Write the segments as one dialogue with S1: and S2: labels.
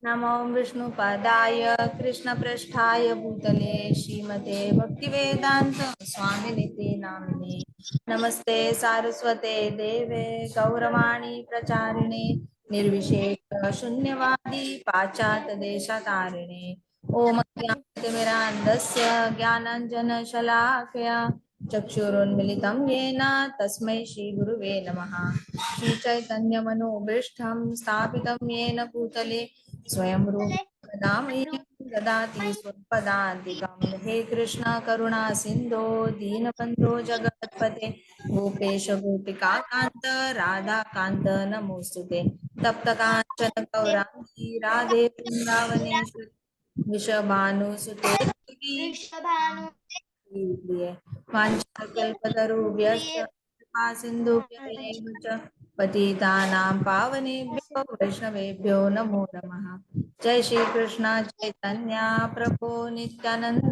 S1: नमो विष्णुपादाय कृष्णपृष्ठाय भूतले श्रीमते भक्तिवेदांत स्वामिनिति नामिने नमस्ते सारस्वते देवे गौरवाणी प्रचारिणे निर्विशेष शून्यवादी पाश्चात्य देशतारिणे ओम ज्ञानतिमिरान्धस्य ज्ञानाञ्जनशलाकया चक्षुरुन्मिलितं येन तस्मै श्रीगुरुवे नमः श्रीचैतन्यमनोभीष्टं स्थापितं येन भूतले स्वयं रूप कदा मह्यं ददाति स्वपदान्तिकं हे कृष्ण करुणा सिन्धो दीनबन्धो जगत्पते गोपेश गोपिका कान्त राधा कान्त नमोस्तुते तप्त काञ्चन गौराङ्गी राधे वृन्दावनेश्वरी वृषभानुसुते देवी
S2: वृषभानु
S1: प्रिय वाञ्छाकल्पतरुभ्यश्च कृपा सिन्धुभ्य एव च पतितानां पावनेभ्यो वैष्णवेभ्यो नमो नमः जय श्री कृष्ण चैतन्य प्रभु नित्यानंद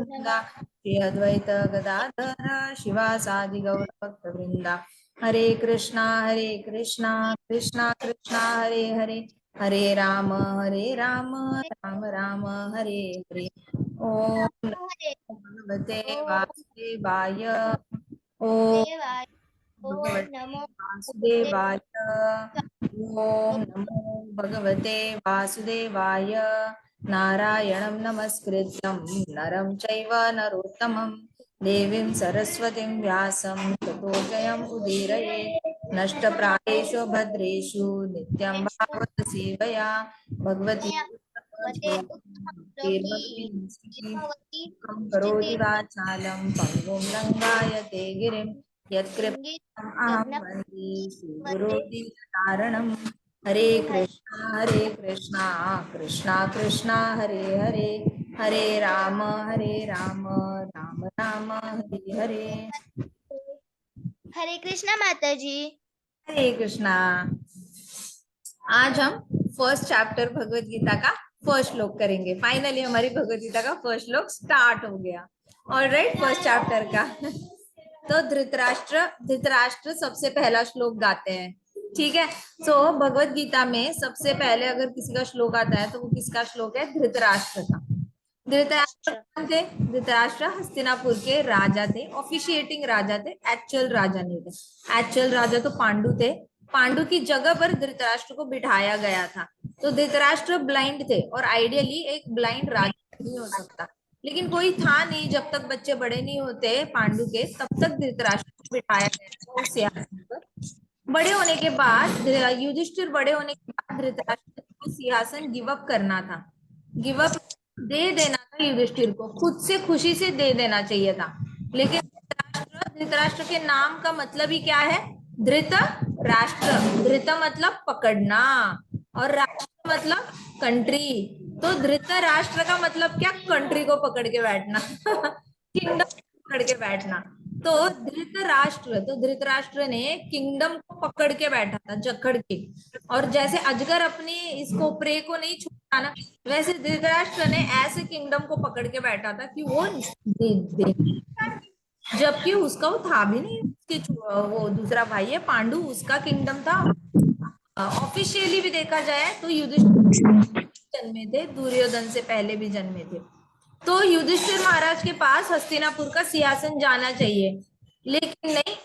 S1: श्री अद्वैत गदाधर शिवासादि गौर भक्तवृंदा हरे कृष्णा कृष्णा कृष्णा हरे हरे हरे राम राम राम हरे हरे ओम
S2: हरे
S1: भगवते
S2: ओम
S1: वासुदेवाय ओम
S2: देवाय ओम
S1: भगवते
S2: नमो
S1: वासुदेवाय
S2: ओम
S1: ओम नमो भगवते वासुदेवाय नारायणं नमस्कृत्यं नरं चैव नरोत्तमं देवीं सरस्वतीं व्यासं ततो जयम् उदीरये नष्टप्रायेषु भद्रेषु नित्यं भागवत सेवया भगवती
S2: भगवते भगवती
S1: करोति वाचालं पङ्गुं लङ्घायते गिरिं यत्कृपाम् अहं वन्दे श्रीगुरुदीनतारणं हरे कृष्णा कृष्णा कृष्णा हरे हरे हरे राम राम राम हरे हरे
S2: हरे कृष्णा माता जी।
S1: हरे कृष्णा। आज हम फर्स्ट चैप्टर भगवत गीता का फर्स्ट श्लोक करेंगे। फाइनली हमारी भगवत गीता का फर्स्ट श्लोक स्टार्ट हो गया। ऑलराइट, फर्स्ट चैप्टर का। तो धृतराष्ट्र सबसे पहला श्लोक गाते हैं, ठीक है। तो भगवत गीता में सबसे पहले अगर किसी का श्लोक आता है तो वो किसका श्लोक है? धृतराष्ट्र का। धृतराष्ट्र कौन थे? धृतराष्ट्र हस्तिनापुर के राजा थे, ऑफिशिएटिंग राजा थे, एक्चुअल राजा नहीं थे। एक्चुअल राजा तो पांडु थे। पांडु की जगह पर धृतराष्ट्र को बिठाया गया था। तो धृतराष्ट्र ब्लाइंड थे और आइडियली एक ब्लाइंड राजा नहीं हो सकता, लेकिन कोई था नहीं। जब तक बच्चे बड़े नहीं होते पांडु के, तब तक धृतराष्ट्र को बिठाया गया था उस सिंहासन पर। बड़े होने के बाद, युधिष्ठिर बड़े होने के बाद धृतराष्ट्र को सिंहासन गिव अप करना था। गिव अप दे देना था युधिष्ठिर को, खुद से खुशी से दे देना चाहिए था। लेकिन धृतराष्ट्र के नाम का मतलब ही क्या है? धृत राष्ट्र। धृत मतलब पकड़ना और राष्ट्र मतलब कंट्री। तो धृत राष्ट्र का मतलब क्या? कंट्री को पकड़ के बैठना किंगडम पकड़ के बैठना। तो धृतराष्ट्र, तो धृतराष्ट्र ने किंगडम को पकड़ के बैठा था, जकड़ के। और जैसे अजगर अपनी इसको प्रे को नहीं छूता ना, वैसे धृतराष्ट्र ने ऐसे किंगडम को पकड़ के बैठा था कि वो दे जबकि उसका वो था भी नहीं। वो दूसरा भाई है पांडु, उसका किंगडम था। ऑफिशियली भी देखा जाए तो युधिष्ठिर जन्मे थे, दुर्योधन से पहले भी जन्मे थे। तो युधिष्ठिर महाराज के पास हस्तिनापुर का सिंहासन जाना चाहिए, लेकिन नहीं,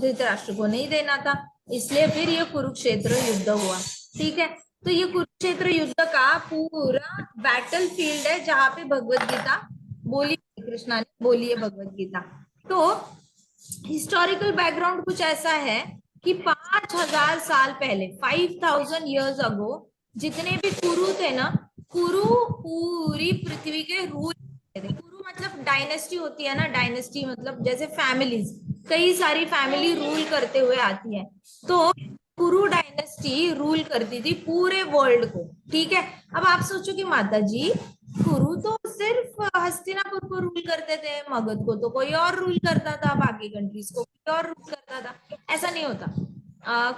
S1: धृतराष्ट्र को नहीं देना था। इसलिए फिर ये कुरुक्षेत्र युद्ध हुआ, ठीक है। तो ये कुरुक्षेत्र युद्ध का पूरा बैटल फील्ड है जहां पे भगवत गीता बोली, कृष्णा ने बोली है भगवत गीता। तो हिस्टोरिकल बैकग्राउंड कुछ ऐसा है कि 5,000 साल पहले, 5,000 years अगो, जितने भी कुरु थे ना, कुरु पूरी पृथ्वी के रूल थे। कुरु मतलब डायनेस्टी होती है ना, डायनेस्टी मतलब जैसे फैमिलीज, कई सारी फैमिली रूल करते हुए आती है। तो कुरु डायनेस्टी रूल करती थी पूरे वर्ल्ड को, ठीक है। अब आप सोचो कि माता जी, कुरु तो सिर्फ हस्तिनापुर को रूल करते थे, मगध को तो कोई और रूल करता था, बाकी कंट्रीज को कोई और रूल करता था। ऐसा नहीं होता।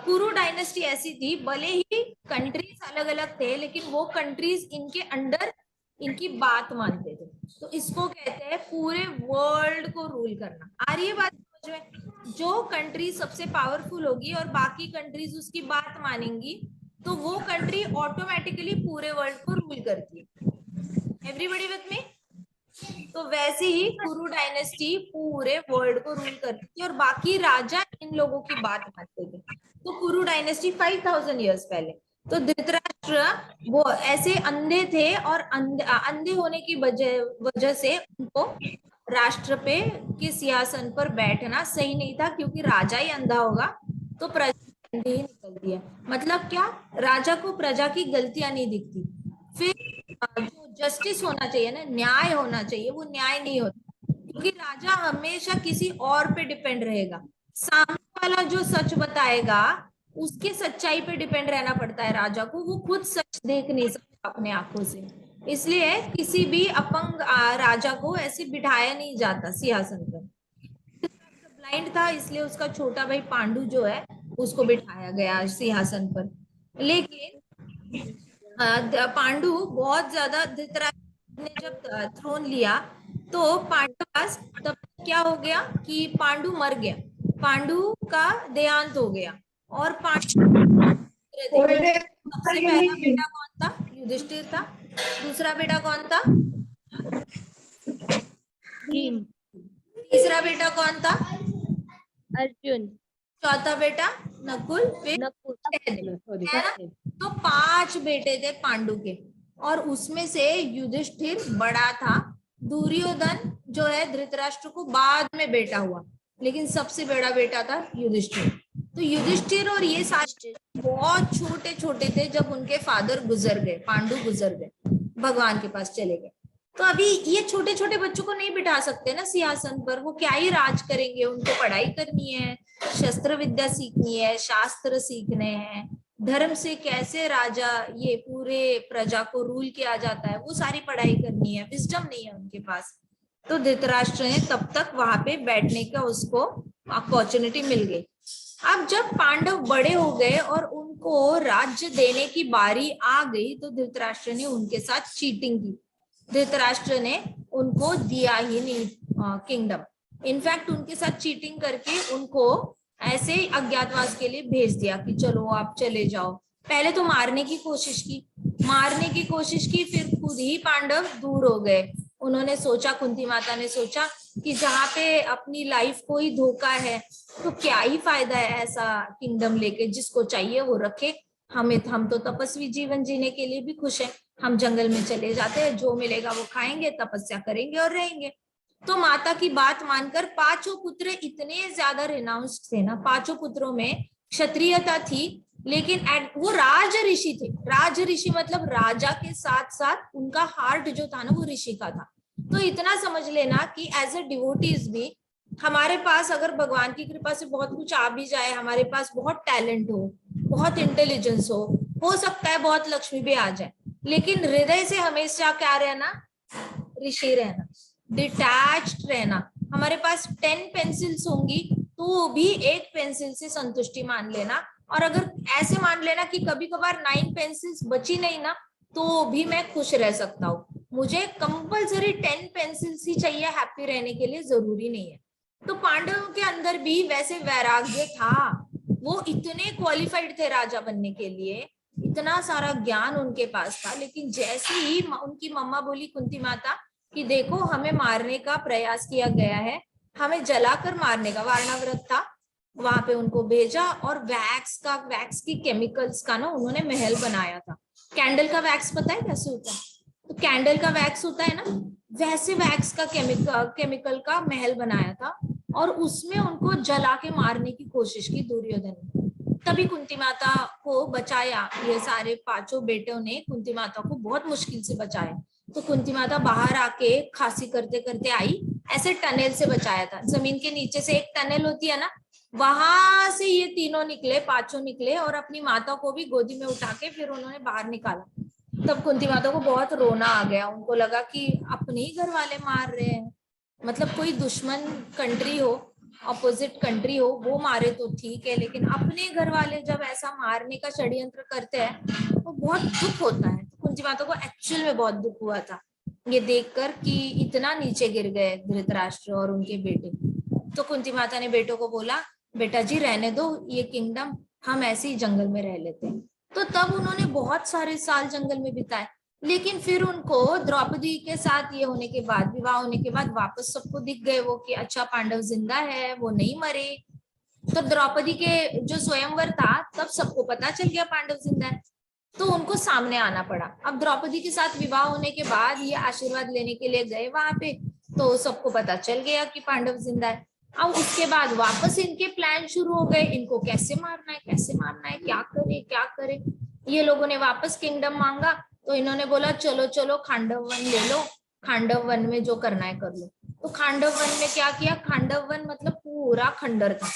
S1: कुरु डायनेस्टी ऐसी थी, भले ही कंट्रीज अलग अलग थे, लेकिन वो कंट्रीज इनके अंडर इनकी बात मानते थे। तो इसको कहते हैं पूरे वर्ल्ड को रूल करना। आ रही है बात समझ में? जो कंट्री सबसे पावरफुल होगी और बाकी कंट्रीज उसकी बात मानेंगी, तो वो कंट्री ऑटोमेटिकली पूरे वर्ल्ड को रूल करती है। Everybody with me? तो वैसे ही कुरु डायनेस्टी पूरे वर्ल्ड को रूल करती थी और बाकी राजा इन लोगों की बात मानते थे। तो कुरु डायनेस्टी 5000 ईयर्स पहले। तो धृतराष्ट्र वो ऐसे अंधे थे और अंधे होने की वजह से उनको राष्ट्र पे के सिंहासन पर बैठना सही नहीं था, क्योंकि राजा ही अंधा होगा तो प्रजा अंधी ही निकलती है। मतलब क्या, राजा को प्रजा की गलतियां नहीं दिखती। फिर जो जस्टिस होना चाहिए ना, न्याय होना चाहिए, वो न्याय नहीं होता, क्योंकि राजा हमेशा किसी और पे डिपेंड रहेगा। सामने वाला जो सच बताएगा उसके सच्चाई पे डिपेंड रहना पड़ता है राजा को, वो खुद सच देख नहीं सकता अपने आंखों से। इसलिए किसी भी अपंग राजा को ऐसे बिठाया नहीं जाता सिंहासन पर। ब्लाइंड था, इसलिए उसका छोटा भाई पांडु जो है उसको बिठाया गया सिंहासन पर। लेकिन पांडु बहुत ज्यादा, धृतराष्ट्र ने जब थ्रोन लिया तो पांडु पास तब क्या हो गया कि पांडु मर गया, पांडु का देहांत हो गया। और पांडु सबसे पहला बेटा कौन था? युधिष्ठिर था। दूसरा बेटा कौन था?
S2: भीम।
S1: तीसरा बेटा कौन था?
S2: अर्जुन।
S1: चौथा बेटा नकुल, फिर
S2: नकुल।
S1: सहदेव, है ना? तो 5 बेटे थे पांडु के, और उसमें से युधिष्ठिर बड़ा था। दुर्योधन जो है धृतराष्ट्र को बाद में बेटा हुआ, लेकिन सबसे बड़ा बेटा था युधिष्ठिर। तो युधिष्ठिर और ये सारे बहुत छोटे छोटे थे जब उनके फादर गुजर गए, पांडु गुजर गए, भगवान के पास चले गए। तो अभी ये छोटे छोटे बच्चों को नहीं बिठा सकते ना सिंहासन पर, वो क्या ही राज करेंगे, उनको पढ़ाई करनी है, शस्त्र विद्या सीखनी है, शास्त्र सीखने हैं, धर्म से कैसे राजा ये पूरे प्रजा को रूल किया जाता है, वो सारी पढ़ाई करनी है, विजडम नहीं है उनके पास। तो धृतराष्ट्र ने तब तक वहां पे बैठने का उसको अपॉर्चुनिटी मिल गई। अब जब पांडव बड़े हो गए और उनको राज्य देने की बारी आ गई, तो धृतराष्ट्र ने उनके साथ चीटिंग की। धृतराष्ट्र ने उनको दिया ही नहीं किंगडम। इनफैक्ट उनके साथ चीटिंग करके उनको ऐसे ही अज्ञातवास के लिए भेज दिया कि चलो आप चले जाओ। पहले तो मारने की कोशिश की, फिर खुद ही पांडव दूर हो गए। उन्होंने सोचा, कुंती माता ने सोचा कि जहाँ पे अपनी लाइफ को ही धोखा है तो क्या ही फायदा है ऐसा किंगडम लेके, जिसको चाहिए वो रखे, हम तो तपस्वी जीवन जीने के लिए भी खुश है, हम जंगल में चले जाते हैं, जो मिलेगा वो खाएंगे, तपस्या करेंगे और रहेंगे। तो माता की बात मानकर 5 पुत्र इतने ज्यादा रिनाउंस्ड थे ना, 5 पुत्रों में क्षत्रियता थी, लेकिन वो राज ऋषि थे। राज ऋषि मतलब राजा के साथ साथ उनका हार्ट जो था ना वो ऋषि का था। तो इतना समझ लेना कि एज ए डिवोटीज भी हमारे पास अगर भगवान की कृपा से बहुत कुछ आ भी जाए, हमारे पास बहुत टैलेंट हो, बहुत इंटेलिजेंस हो सकता है बहुत लक्ष्मी भी आ जाए, लेकिन हृदय से हमेशा क्या रहना? ऋषि रहना, डिटैच्ड रहना। हमारे पास 10 पेंसिल्स होंगी तो भी एक पेंसिल से संतुष्टि मान लेना, और अगर ऐसे मान लेना कि कभी कभार 9 पेंसिल्स बची नहीं ना तो भी मैं खुश रह सकता हूँ, मुझे कंपल्सरी 10 पेंसिल्स ही चाहिए हैप्पी रहने के लिए, जरूरी नहीं है। तो पांडवों के अंदर भी वैसे वैराग्य था, वो इतने क्वालिफाइड थे राजा बनने के लिए, इतना सारा ज्ञान उनके पास था। लेकिन जैसे ही उनकी मम्मा बोली कुंती माता कि देखो हमें मारने का प्रयास किया गया है, हमें जलाकर मारने का, वारणाव्रत था, वहां पे उनको भेजा, और वैक्स की केमिकल्स का ना उन्होंने महल बनाया था। कैंडल का वैक्स पता है कैसे होता है? तो कैंडल का वैक्स होता है ना, वैसे वैक्स का केमिकल का महल बनाया था, और उसमें उनको जला के मारने की कोशिश की दुर्योधन ने। तभी कुंती माता को बचाया, ये सारे 5 बेटों ने कुंती माता को बहुत मुश्किल से बचाया। तो कुंती माता बाहर आके खांसी करते करते आई, ऐसे टनल से बचाया था, जमीन के नीचे से एक टनल होती है ना, वहां से ये तीनों निकले, 5 निकले, और अपनी माता को भी गोदी में उठा के फिर उन्होंने बाहर निकाला। तब कुंती माता को बहुत रोना आ गया, उनको लगा कि अपने ही घर वाले मार रहे हैं, मतलब कोई दुश्मन कंट्री हो, अपोजिट कंट्री हो, वो मारे तो ठीक है, लेकिन अपने घर वाले जब ऐसा मारने का षड्यंत्र करते हैं तो बहुत दुख होता है। तो कुंती माता को एक्चुअल में बहुत दुख हुआ था ये देखकर कि इतना नीचे गिर गए धृतराष्ट्र और उनके बेटे। तो कुंती माता ने बेटों को बोला, बेटा जी रहने दो ये किंगडम, हम ऐसे ही जंगल में रह लेते हैं। तो तब उन्होंने बहुत सारे साल जंगल में बिताए। लेकिन फिर उनको द्रौपदी के साथ ये होने के बाद, विवाह होने के बाद, वापस सबको दिख गए वो कि अच्छा पांडव जिंदा है, वो नहीं मरे। तो द्रौपदी के जो स्वयंवर था तब सबको पता चल गया पांडव जिंदा है, तो उनको सामने आना पड़ा। अब द्रौपदी के साथ विवाह होने के बाद ये आशीर्वाद लेने के लिए गए वहां पे, तो सबको पता चल गया कि पांडव जिंदा है। अब उसके बाद वापस इनके प्लान शुरू हो गए, इनको कैसे मारना है, कैसे मारना है, क्या करे क्या करे। ये लोगों ने वापस किंगडम मांगा, तो इन्होंने बोला चलो चलो खांडव वन ले लो, खांडव वन में जो करना है कर लो। तो खांडव वन में क्या किया, खांडव वन मतलब पूरा खंडर था,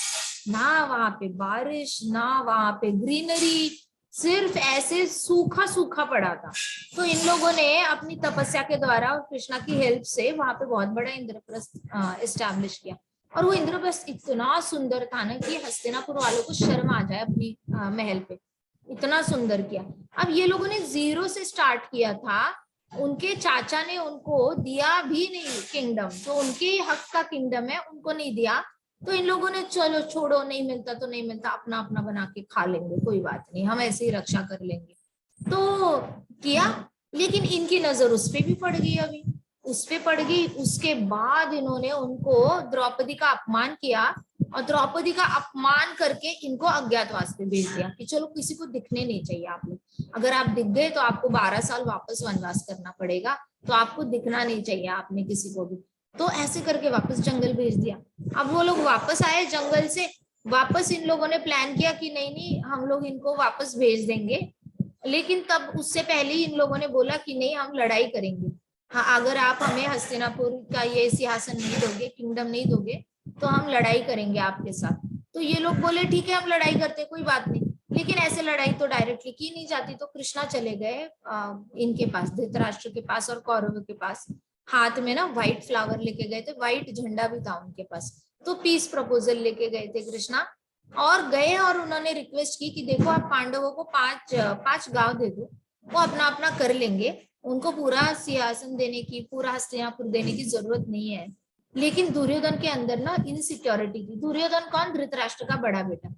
S1: ना वहां पे बारिश, ना वहां पे ग्रीनरी, सिर्फ ऐसे सूखा सूखा पड़ा था। तो इन लोगों ने अपनी तपस्या के द्वारा और कृष्णा की हेल्प से वहां पे बहुत बड़ा इंद्रप्रस्थ एस्टैब्लिश किया। और वो इंद्रप्रस्थ इतना सुंदर था ना कि हस्तिनापुर वालों को शर्म आ जाए अपनी महल पे, इतना सुंदर किया। अब ये लोगों ने जीरो से स्टार्ट किया था, उनके चाचा ने उनको दिया भी नहीं किंगडम, जो उनके हक का किंगडम है उनको नहीं दिया। तो इन लोगों ने चलो छोड़ो, नहीं मिलता तो नहीं मिलता, अपना अपना बना के खा लेंगे, कोई बात नहीं, हम ऐसे ही रक्षा कर लेंगे। तो किया, लेकिन इनकी नजर उस पे भी पड़ गई, अभी उस पे पड़ गई। उसके बाद इन्होंने उनको द्रौपदी का अपमान किया, और द्रौपदी का अपमान करके इनको अज्ञातवास पे भेज दिया कि चलो किसी को दिखने नहीं चाहिए आप लोग, अगर आप दिख गए तो आपको 12 साल वापस वनवास करना पड़ेगा, तो आपको दिखना नहीं चाहिए आपने किसी को भी। तो ऐसे करके वापस जंगल भेज दिया। अब वो लोग वापस आए जंगल से, वापस इन लोगों ने प्लान किया कि नहीं नहीं हम लोग इनको वापस भेज देंगे, लेकिन तब उससे पहले ही इन लोगों ने बोला कि नहीं हम लड़ाई करेंगे, हाँ अगर आप हमें हस्तिनापुर का ये सिंहासन नहीं दोगे, किंगडम नहीं दोगे, तो हम लड़ाई करेंगे आपके साथ। तो ये लोग बोले ठीक है हम लड़ाई करते, कोई बात नहीं। लेकिन ऐसे लड़ाई तो डायरेक्टली की नहीं जाती, तो कृष्णा चले गए इनके पास, धृतराष्ट्र के पास और कौरवों के पास। हाथ में ना व्हाइट फ्लावर लेके गए थे, व्हाइट झंडा भी था उनके पास, तो पीस प्रपोजल लेके गए थे कृष्णा। और गए और उन्होंने रिक्वेस्ट की कि देखो आप पांडवों को 5 गांव दे दो, वो अपना अपना कर लेंगे, उनको पूरा सिंहासन देने की, पूरा हस्तिनापुर देने की जरूरत नहीं है। लेकिन दुर्योधन के अंदर ना इनसिक्योरिटी थी। दुर्योधन कौन, धृतराष्ट्र का बड़ा बेटा।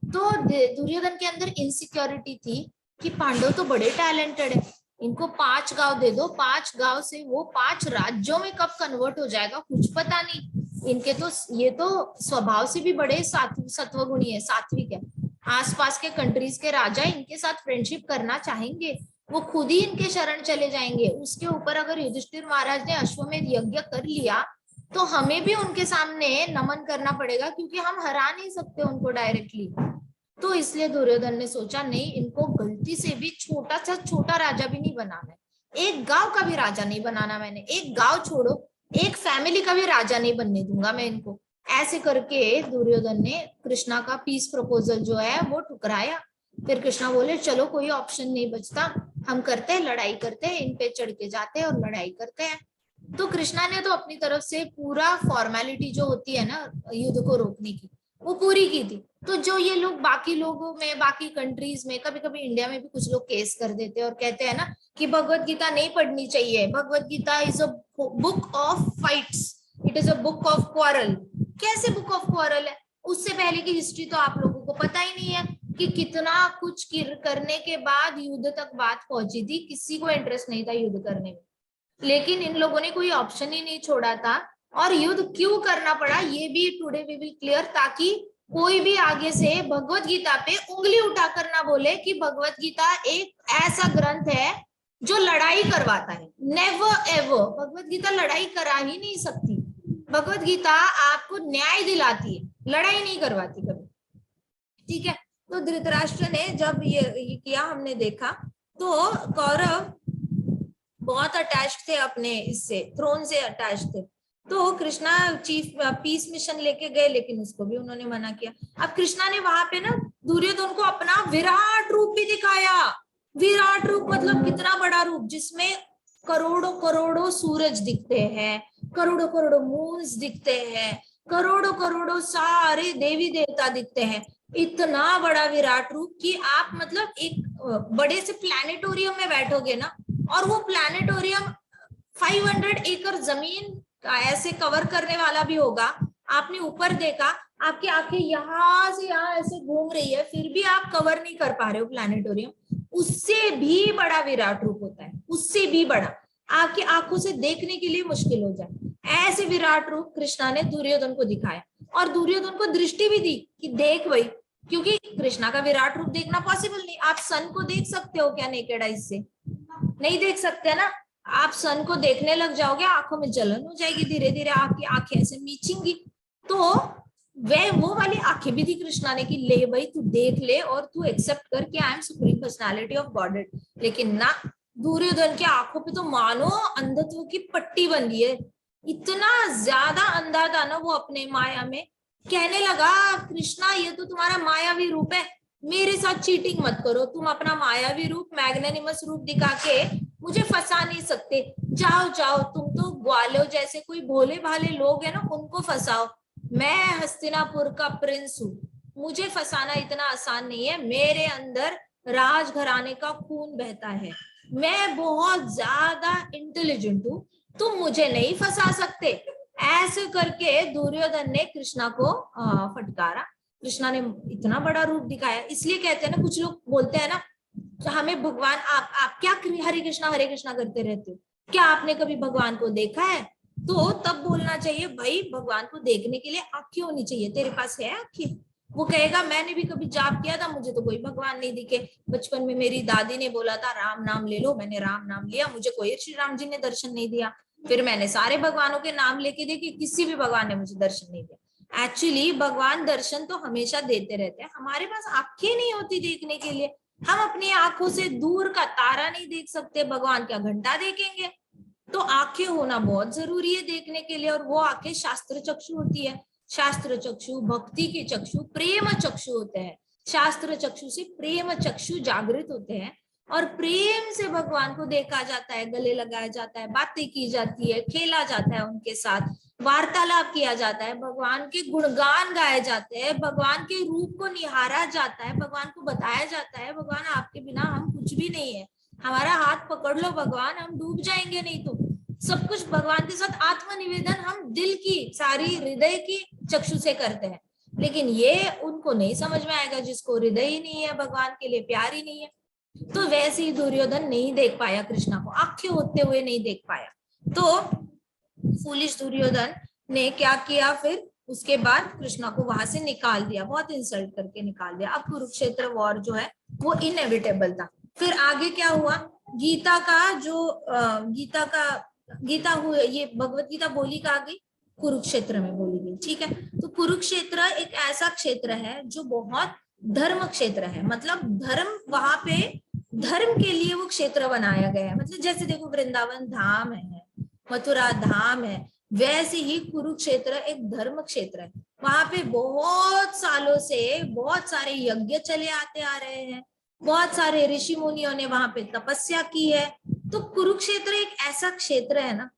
S1: तो दुर्योधन के अंदर इनसिक्योरिटी थी कि पांडव तो बड़े टैलेंटेड है, इनको 5 गांव दे दो, 5 गांव से वो 5 राज्यों में कब कन्वर्ट हो जाएगा कुछ पता नहीं। इनके तो ये तो स्वभाव से भी बड़े सत्वगुणी है, सात्विक है। आसपास के कंट्रीज के राजा इनके साथ फ्रेंडशिप करना चाहेंगे, वो खुद ही इनके शरण चले जाएंगे। उसके ऊपर अगर युधिष्ठिर महाराज ने अश्वमेध यज्ञ कर लिया तो हमें भी उनके सामने नमन करना पड़ेगा, क्योंकि हम हरा नहीं सकते उनको डायरेक्टली। तो इसलिए दुर्योधन ने सोचा नहीं, इनको गलती से भी छोटा सा छोटा राजा भी नहीं बनाना है, एक गांव का भी राजा नहीं बनाना मैंने, एक गांव छोड़ो एक फैमिली का भी राजा नहीं बनने दूंगा मैं इनको। ऐसे करके दुर्योधन ने कृष्णा का पीस प्रपोजल जो है वो ठुकराया। फिर कृष्णा बोले चलो कोई ऑप्शन नहीं बचता, हम करते हैं लड़ाई करते हैं, इन पे चढ़ के जाते हैं और लड़ाई करते हैं। तो कृष्णा ने तो अपनी तरफ से पूरा फॉर्मेलिटी जो होती है ना युद्ध को रोकने की, वो पूरी की थी। तो जो ये लोग बाकी लोगों में, बाकी कंट्रीज में, कभी कभी इंडिया में भी कुछ लोग केस कर देते हैं और कहते हैं ना कि भगवत गीता नहीं पढ़नी चाहिए, Bhagavad Gita is a book of fights, it is a book of quarrel. कैसे बुक ऑफ क्वारल है? उससे पहले की हिस्ट्री तो आप लोगों को पता ही नहीं है कि कितना कुछ करने के बाद युद्ध तक बात पहुंची थी, किसी को इंटरेस्ट नहीं था युद्ध करने में, लेकिन इन लोगों ने कोई ऑप्शन ही नहीं छोड़ा था। और युद्ध क्यों करना पड़ा ये भी टुडे वी विल क्लियर, ताकि कोई भी आगे से भगवत गीता पे उंगली उठाकर ना बोले कि भगवत गीता एक ऐसा ग्रंथ है जो लड़ाई करवाता है। नेवर एवर, भगवत गीता लड़ाई करा ही नहीं सकती। भगवत गीता आपको न्याय दिलाती है, लड़ाई नहीं करवाती कभी, ठीक है। तो धृतराष्ट्र ने जब ये किया, हमने देखा, तो कौरव बहुत अटैच थे अपने इससे, थ्रोन से अटैच थे। तो कृष्णा चीफ पीस मिशन लेके गए, लेकिन उसको भी उन्होंने मना किया। अब कृष्णा ने वहां पे ना दुर्योधन को अपना विराट रूप भी दिखाया। विराट रूप मतलब कितना बड़ा रूप, जिसमें करोड़ों करोड़ों सूरज दिखते हैं, करोड़ों करोड़ों मून्स दिखते हैं, करोड़ों करोड़ों सारे देवी देवता दिखते हैं। इतना बड़ा विराट रूप कि आप मतलब एक बड़े से प्लैनेटोरियम में बैठोगे ना, और वो प्लैनेटोरियम 500 एकड़ जमीन ऐसे कवर करने वाला भी होगा। आपने ऊपर देखा आपकी आंखें यहाँ से यहाँ ऐसे घूम रही है, फिर भी आप कवर नहीं कर पा रहे हो प्लैनेटोरियम, उससे भी बड़ा विराट रूप होता है, उससे भी बड़ा, आपकी आंखों से देखने के लिए मुश्किल हो जाए। ऐसे विराट रूप कृष्णा ने दुर्योधन को दिखाया, और दुर्योधन को दृष्टि भी दी कि देख भाई, क्योंकि कृष्णा का विराट रूप देखना पॉसिबल नहीं। आप सन को देख सकते हो क्या नेकेड आइज से? नहीं देख सकते ना। आप सन को देखने लग जाओगे, आंखों में जलन हो जाएगी, धीरे धीरे आपकी आंखें ऐसे मीचेंगी। तो वे वो वाली आंखें भी थी कृष्णा ने कि ले भाई तू देख ले और तू एक्सेप्ट कर कि I am supreme personality of godhead. लेकिन ना, दुर्योधन की आंखों पे तो मानो अंधत्व की पट्टी बंधी है, इतना ज्यादा अंधा था ना वो अपने माया में। कहने लगा कृष्णा ये तो तुम्हारा मायावी रूप है, मेरे साथ चीटिंग मत करो, तुम अपना मायावी रूप मैग्नेनिमस रूप दिखा के मुझे फंसा नहीं सकते, जाओ जाओ, तुम तो ग्वालों जैसे कोई भोले भाले लोग है ना, उनको फंसाओ, मैं हस्तिनापुर का प्रिंस हूँ, मुझे फंसाना इतना आसान नहीं है, मेरे अंदर राजघराने का खून बहता है, मैं बहुत ज्यादा इंटेलिजेंट हूँ, तुम मुझे नहीं फंसा सकते। ऐसे करके दुर्योधन ने कृष्णा को फटकारा। कृष्णा ने इतना बड़ा रूप दिखाया, इसलिए कहते हैं ना, कुछ लोग बोलते हैं ना हमें भगवान, आप क्या हरे कृष्णा करते रहते हो, क्या आपने कभी भगवान को देखा है? तो तब बोलना चाहिए भाई भगवान को देखने के लिए आंखें होनी चाहिए, तेरे पास है आंखें? वो कहेगा मैंने भी कभी जाप किया था, मुझे तो कोई भगवान नहीं दिखे, बचपन में मेरी दादी ने बोला था राम नाम ले लो, मैंने राम नाम लिया, मुझे कोई श्री राम जी ने दर्शन नहीं दिया, फिर मैंने सारे भगवानों के नाम लेके देखे, किसी भी भगवान ने मुझे दर्शन नहीं दिया। एक्चुअली भगवान दर्शन तो हमेशा देते रहते हैं, हमारे पास आंखें नहीं होती देखने के लिए, हम अपनी आंखों से दूर का तारा नहीं देख सकते, भगवान क्या घंटा देखेंगे? तो आंखें होना बहुत जरूरी है देखने के लिए, और वो आंखें शास्त्र चक्षु होती है। शास्त्र चक्षु भक्ति के चक्षु प्रेम चक्षु होते हैं, शास्त्र चक्षु से प्रेम चक्षु जागृत होते हैं, और प्रेम से भगवान को देखा जाता है, गले लगाया जाता है, बातें की जाती है, खेला जाता है उनके साथ, वार्तालाप किया जाता है, भगवान के गुणगान गाए जाते हैं, भगवान के रूप को निहारा जाता है, भगवान को बताया जाता है भगवान आपके बिना हम कुछ भी नहीं है, हमारा हाथ पकड़ लो भगवान, हम डूब जाएंगे नहीं तो। सब कुछ भगवान के साथ आत्मनिवेदन हम दिल की सारी हृदय की चक्षु से करते हैं, लेकिन ये उनको नहीं समझ में आएगा जिसको हृदय ही नहीं है, भगवान के लिए प्यार ही नहीं है। तो वैसे ही दुर्योधन नहीं देख पाया कृष्णा को, आंखें होते हुए नहीं देख पाया। तो फूलिश दुर्योधन ने क्या किया, फिर उसके बाद कृष्णा को वहां से निकाल दिया, बहुत इंसल्ट करके निकाल दिया। अब कुरुक्षेत्र वॉर जो है वो इनएविटेबल था। फिर आगे क्या हुआ, गीता का जो गीता हुई, ये भगवत गीता बोली कहाँ गई? कुरुक्षेत्र में बोली गई, ठीक है। तो कुरुक्षेत्र एक ऐसा क्षेत्र है जो बहुत धर्म क्षेत्र है, मतलब धर्म वहां पे, धर्म के लिए वो क्षेत्र बनाया गया है। मतलब जैसे देखो वृंदावन धाम है, मथुरा धाम है, वैसे ही कुरुक्षेत्र एक धर्म क्षेत्र है। वहां पे बहुत सालों से बहुत सारे यज्ञ चले आते आ रहे हैं, बहुत सारे ऋषि मुनियों ने वहां पे तपस्या की है। तो कुरुक्षेत्र एक ऐसा क्षेत्र है ना,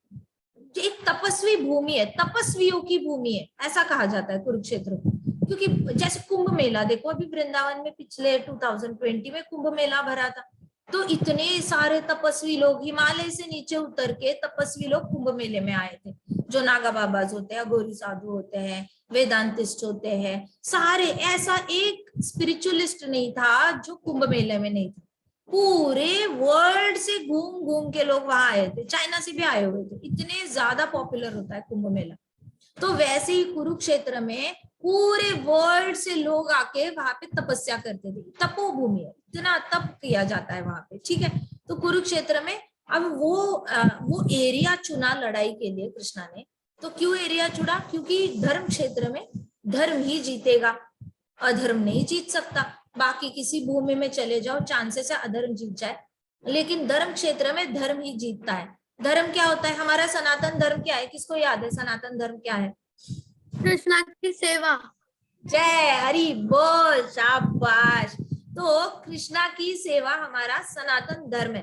S1: जो एक तपस्वी भूमि है, तपस्वियों की भूमि है, ऐसा कहा जाता है कुरुक्षेत्र को। क्योंकि जैसे कुंभ मेला देखो, अभी वृंदावन में पिछले 2020 में कुंभ मेला भरा था, तो इतने सारे तपस्वी लोग हिमालय से नीचे उतर के तपस्वी लोग कुंभ मेले में आए थे, जो नागा बाबाज होते हैं, गौरी साधु होते हैं, वेदांतिस्ट होते हैं, सारे, ऐसा एक स्पिरिचुअलिस्ट नहीं था जो कुंभ मेले में नहीं था। पूरे वर्ल्ड से घूम घूम के लोग वहां आए थे, चाइना से भी आए हुए थे, इतने ज्यादा पॉपुलर होता है कुंभ मेला। तो वैसे ही कुरुक्षेत्र में पूरे वर्ल्ड से लोग आके वहां पे तपस्या करते थे, तपोभूमि है, इतना तप किया जाता है वहां पे, ठीक है। तो कुरुक्षेत्र में अब वो एरिया चुना लड़ाई के लिए कृष्णा ने। तो क्यों एरिया चुना? क्योंकि धर्म क्षेत्र में धर्म ही जीतेगा, अधर्म नहीं जीत सकता। बाकी किसी भूमि में चले जाओ, चांसेस है अधर्म जीत जाए, लेकिन धर्म क्षेत्र में धर्म ही जीतता है। धर्म क्या होता है? हमारा सनातन धर्म क्या है? किसको याद है सनातन धर्म क्या है?
S2: कृष्णा की सेवा।
S1: जय हरि बोल, शाबाश। तो कृष्णा की सेवा हमारा सनातन धर्म है।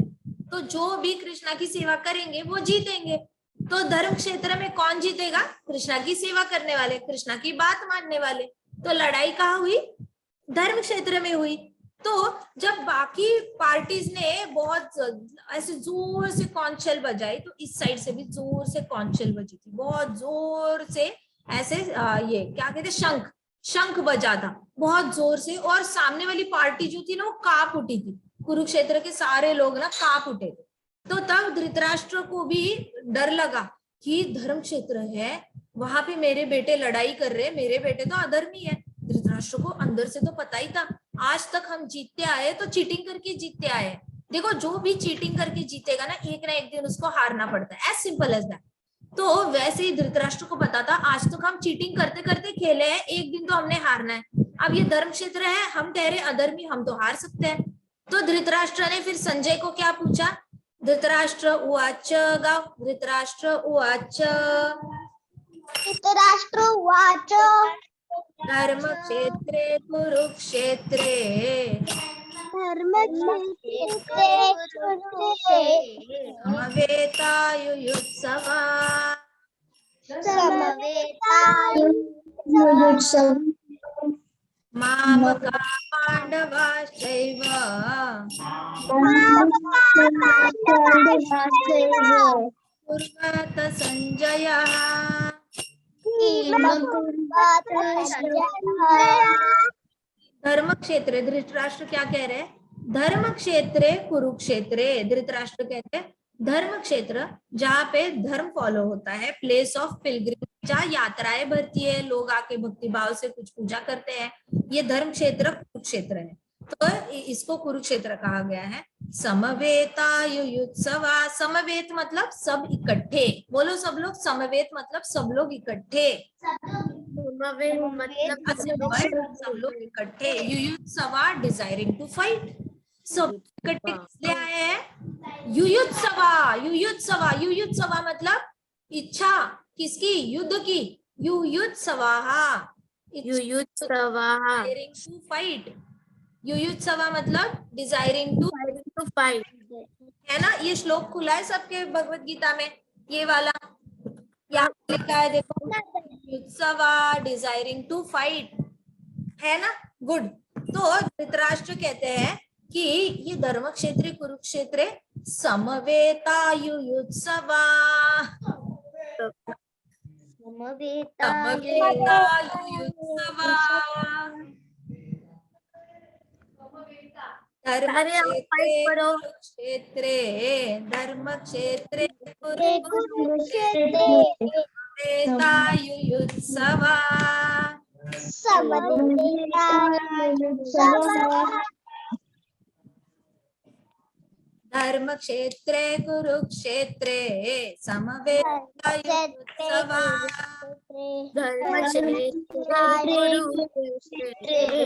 S1: तो जो भी कृष्णा की सेवा करेंगे वो जीतेंगे। तो धर्म क्षेत्र में कौन जीतेगा? कृष्णा की सेवा करने वाले, कृष्णा की बात मानने वाले। तो लड़ाई कहाँ हुई? धर्म क्षेत्र में हुई। तो जब बाकी पार्टीज ने बहुत ऐसे जोर से कॉन्चल बजाई, तो इस साइड से भी जोर से कॉन्चल बजी थी, बहुत जोर से ऐसे ये क्या कहते, शंख, शंख बजा था बहुत जोर से, और सामने वाली पार्टी जो थी ना वो कांप उठी थी, कुरुक्षेत्र के सारे लोग ना कांप उठे थे। तो तब धृतराष्ट्र को भी डर लगा कि धर्म क्षेत्र है, वहां पे मेरे बेटे लड़ाई कर रहे, मेरे बेटे तो अधर्मी है। धृतराष्ट्र को अंदर से तो पता ही था, आज तक हम जीतते आए तो चीटिंग करके जीतते आए। देखो जो भी चीटिंग करके जीतेगा ना एक दिन उसको हारना पड़ता है, एज सिंपल एज दैट। तो वैसे ही धृतराष्ट्र को पता था आज तक हम चीटिंग करते करते खेले हैं, एक दिन तो हमने हारना है। अब ये धर्म क्षेत्र है, हम कह रहे अधर्मी, हम तो हार सकते हैं। तो धृतराष्ट्र ने फिर संजय को क्या पूछा, धृतराष्ट्र उवाच गाव, धृतराष्ट्र उवाच,
S3: धृतराष्ट्र उवाच
S1: धर्म क्षेत्रे कुरुक्षेत्रे
S3: धर्मक्षेत्रे
S1: समवेतायुयुत्सवा
S3: समवेतायुयुत्सवा
S1: मामका पाण्डवाश्चैव कुर्वत संजयः। धर्म क्षेत्र, धृतराष्ट्र क्या कह रहे हैं, धर्म क्षेत्रे कुरुक्षेत्रे, धृतराष्ट्र कहते हैं धर्म क्षेत्र जहाँ पे धर्म फॉलो होता है, प्लेस ऑफ पिलग्रिम, जहाँ यात्राएं भरती है, लोग आके भक्ति भाव से कुछ पूजा करते हैं, ये धर्म क्षेत्र कुरुक्षेत्र है। तो इसको कुरुक्षेत्र कहा गया है। समवेतायुयुत्सवा, समवेत मतलब सब इकट्ठे, बोलो सब लोग, समवेत मतलब सब लोग इकट्ठे, सब लोग इकट्ठे, युयुत्सवा डिजायरिंग टू फाइट, सब इकट्ठे किसलिए आए हैं, युयुत्सवा, युयुत्सवा, युयुत्सवा मतलब इच्छा किसकी, युद्ध की, युयुत्सवाहा, डिजायरिंग टू फाइट, युयुत्सवा मतलब डिजायरिंग टू
S2: फाइट।
S1: है ना। ये श्लोक खुला है सबके भगवत गीता में, ये वाला यहाँ लिखा है देखो, युत्सवा डिजायरिंग टू फाइट, है ना, गुड। तो धृतराष्ट्र कहते हैं कि ये धर्म क्षेत्र कुरुक्षेत्र समवेतायुयुत्सवा, समवेतायुयुत्सवा, धर्म क्षेत्रे धर्म क्षेत्रे समवेतायुयुत्सवा, धर्म क्षेत्रे कुरुक्षेत्रे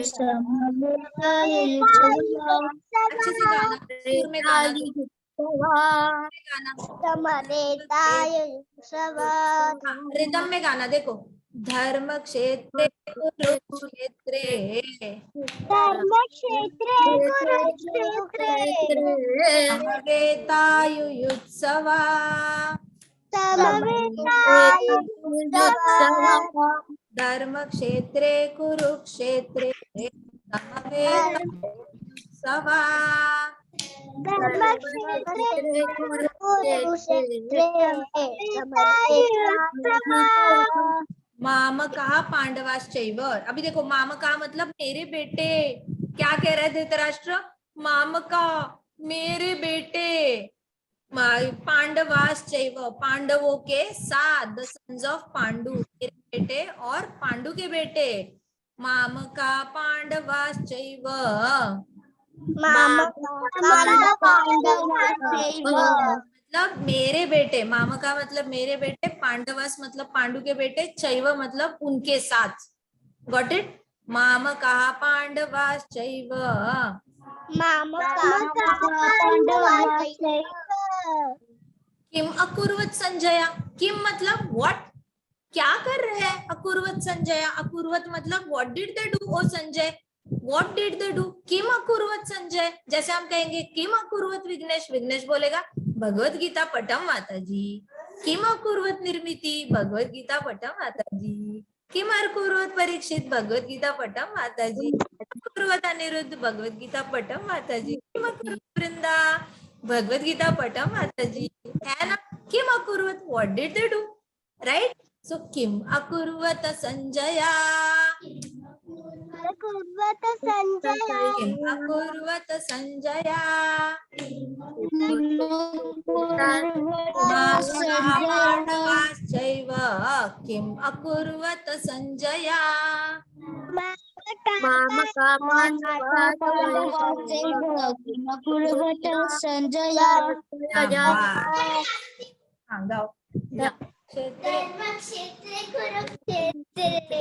S1: समवेतायुयुत्सवा। अच्छे से गाना, सुर में गाना, रिदम में गाना, देखो, धर्म क्षेत्रे कुरुक्षेत्रे समवेतायुयुत्सवा, धर्म क्षेत्रे कुरुक्षेत्रे समवेतायुयुत्सवा। माम कहा पांडवाश्चैव, अभी देखो माम का मतलब मेरे बेटे, क्या कह रहा है धृतराष्ट्र, माम का मेरे बेटे, पांडवाश्चैव पांडवों के साथ, द सन्स ऑफ पांडु, मेरे बेटे और पांडु के बेटे, माम का पांडवाश्चैव, मतलब मेरे बेटे, मामा का मतलब मेरे बेटे, पांडवस मतलब पांडु के बेटे, चैव मतलब उनके साथ, गॉट इट, मामा कहा पांडवास चैव, किम अकुर्वत संजय, किम मतलब व्हाट, क्या कर रहे हैं, अकुर्वत संजय, अकुर्वत मतलब what did they do, O Sanjay what did they do, किम अकुर्वत संजय, जैसे हम कहेंगे किम अकुर्वत विघ्नेश, विघ्नेश बोलेगा भगवत गीता पठम माताजी, किम अकुर्वत निर्मिति, भगवत गीता पठम माताजी, किम अकुर्वत परीक्षित, भगवत गीता पठम माताजी, अकुर्वत अनिरुद्ध, भगवत गीता पठम माताजी, किम अकुर्वत वृंदा, भगवत गीता पठम माताजी, है ना, किम अकुर्वत what did they do, right. So किम अकुर्वत संजया,
S3: कुर्वत संजय
S1: किम् अकुर्वत संजया पाण्डवाश्चैव किम् अकुर्वत संजया
S2: मामका
S3: कुर्वत संजय
S1: हाँ गाओ क्षेत्रे
S3: धर्मक्षेत्रे कुरुक्षेत्रे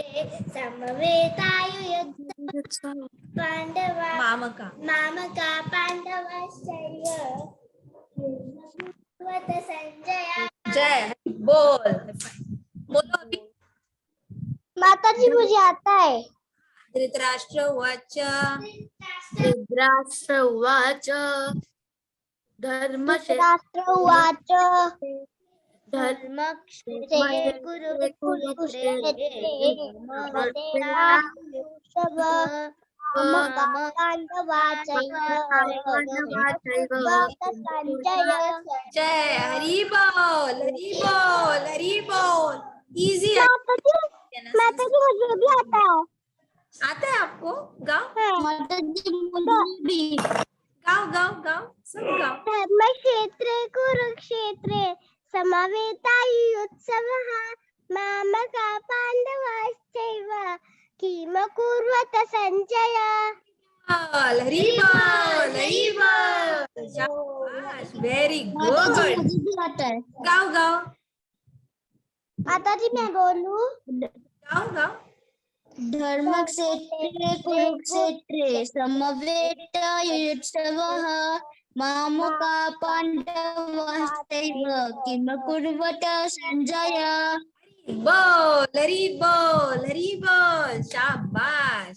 S3: समवेतायुयुत्सवः पांडवा
S1: मामका
S3: मामका पांडवाश्चैव कुर्वत संजय
S1: जय बोल बोलो अभी
S3: माताजी मुझे आता है
S1: धृतराष्ट्र उवाच
S2: धृतराष्ट्र उवाच
S3: धृतराष्ट्र उवाच
S2: धर्मक्षेत्रे
S3: कुरुक्षेत्रे समवेतायुयुत्सवः मामका पांडवाश्चैव कुर्वत संजय
S1: जय हरि बोल हरि बोल हरि बोल इजी
S3: माताजी मुझे भी आता है
S1: आता है आपको गाओ
S3: माताजी मुझे भी
S1: गाओ गाओ गाओ सब गाओ
S3: धर्मक्षेत्रे कुरुक्षेत्रे समवेतायुयुत्सवः मामका पांडवाश्चैव किम कुर्वत संजय
S1: हरि बोल शाबाश वेरी गुड
S3: भी आता है
S1: गाओ गाओ
S3: माताजी मैं बोलूं
S1: गाओ गाओ
S3: धर्मक्षेत्रे कुरुक्षेत्रे समवेतायुयुत्सवः मामका पांडवाश्चैव किम कुर्वत संजय
S1: हरि बोल शाबाश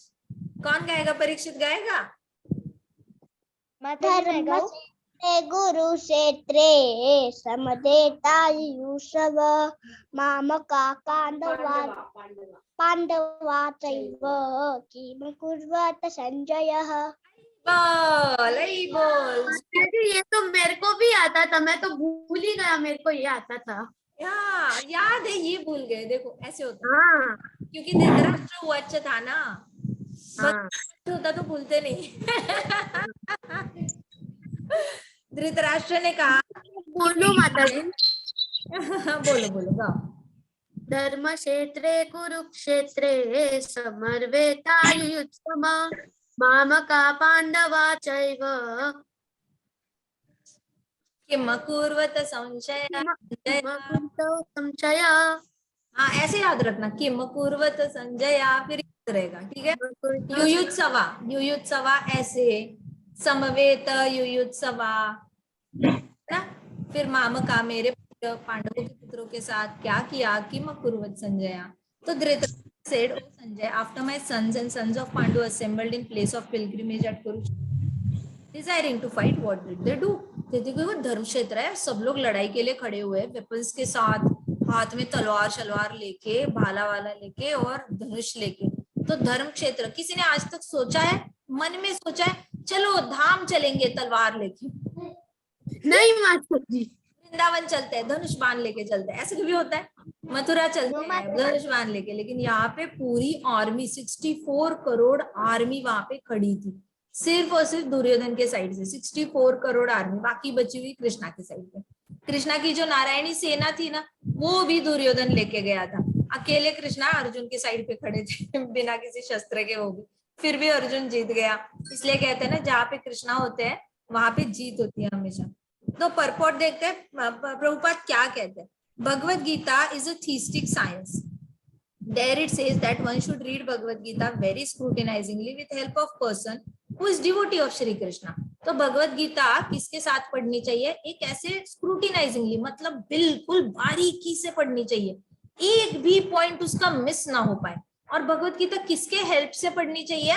S1: कौन गाएगा परीक्षित गाएगा
S3: धर्मक्षेत्रे कुरुक्षेत्रे समवेतायुयुत्सवः मामका पांडवाश्चैव किम कुर्वत संजयः
S1: हरि बोल
S2: ये तो मेरे को भी आता था, मैं तो भूल ही गया, मेरे को ये आता था।
S1: याद है ये भूल गए देखो ऐसे होता
S2: हाँ
S1: क्योंकि धृतराष्ट्र उवाच था ना
S2: हाँ
S1: होता तो भूलते नहीं धृतराष्ट्र ने कहा
S2: बोलो माताजी।
S1: बोलो बोलो गाओ
S2: धर्मक्षेत्रे कुरुक्षेत्रे समवेतायुयुत्सवः मामका पांडवाश्चैव
S1: किम कुर्वत संशय
S2: संशय
S1: हाँ ऐसे याद रखना किम कुर्वत संजया फिर याद रहेगा ठीक है युयुत्सवा ऐसे समवेत युयुत्सवा ना फिर मामका मेरे पांडवों के पुत्रों के साथ क्या किया किम कुर्वत संजया तो Dhritarashtra said, "O Sanjay, after my sons and sons of Pandu assembled in place of pilgrimage at Kurukshetra, desiring to fight, what did they do?" देखो वो धर्म क्षेत्र है, सब लोग लड़ाई के लिए खड़े हुए वेपन्स के साथ, हाथ में तलवार शलवार लेके, भाला वाला लेके और धनुष लेके। तो धर्म क्षेत्र किसी ने आज तक सोचा है, मन में सोचा है चलो धाम चलेंगे तलवार लेके?
S2: नहीं माताजी।
S1: वृंदावन चलते हैं धनुष बाण लेके चलते हैं, ऐसे कभी होता है? मथुरा चलते हैं धनुष बाण लेके, लेकिन यहाँ पे पूरी आर्मी 64 करोड़ आर्मी वहां पे खड़ी थी, सिर्फ और सिर्फ दुर्योधन के साइड से 64 करोड़ आर्मी, बाकी बची हुई कृष्णा के साइड पे। कृष्णा की जो नारायणी सेना थी ना वो भी दुर्योधन लेके गया था, अकेले कृष्णा अर्जुन के साइड पे खड़े थे बिना किसी शस्त्र के, वो भी फिर भी अर्जुन जीत गया। इसलिए कहते हैं ना जहाँ पे कृष्णा होते हैं वहां पे जीत होती है हमेशा। तो परपोर्ट देखते हैं प्रभुपाद क्या कहते हैं। Bhagavad Gita is a theistic science. There it says that one should read Bhagavad Gita very scrutinizingly with help of person who is devotee of Shri Krishna. तो भगवत गीता किसके साथ पढ़नी चाहिए? एक ऐसे स्क्रूटिनाइजिंगली, मतलब बिल्कुल बारीकी से पढ़नी चाहिए, एक भी पॉइंट उसका मिस ना हो पाए। और भगवत गीता किसके हेल्प से पढ़नी चाहिए?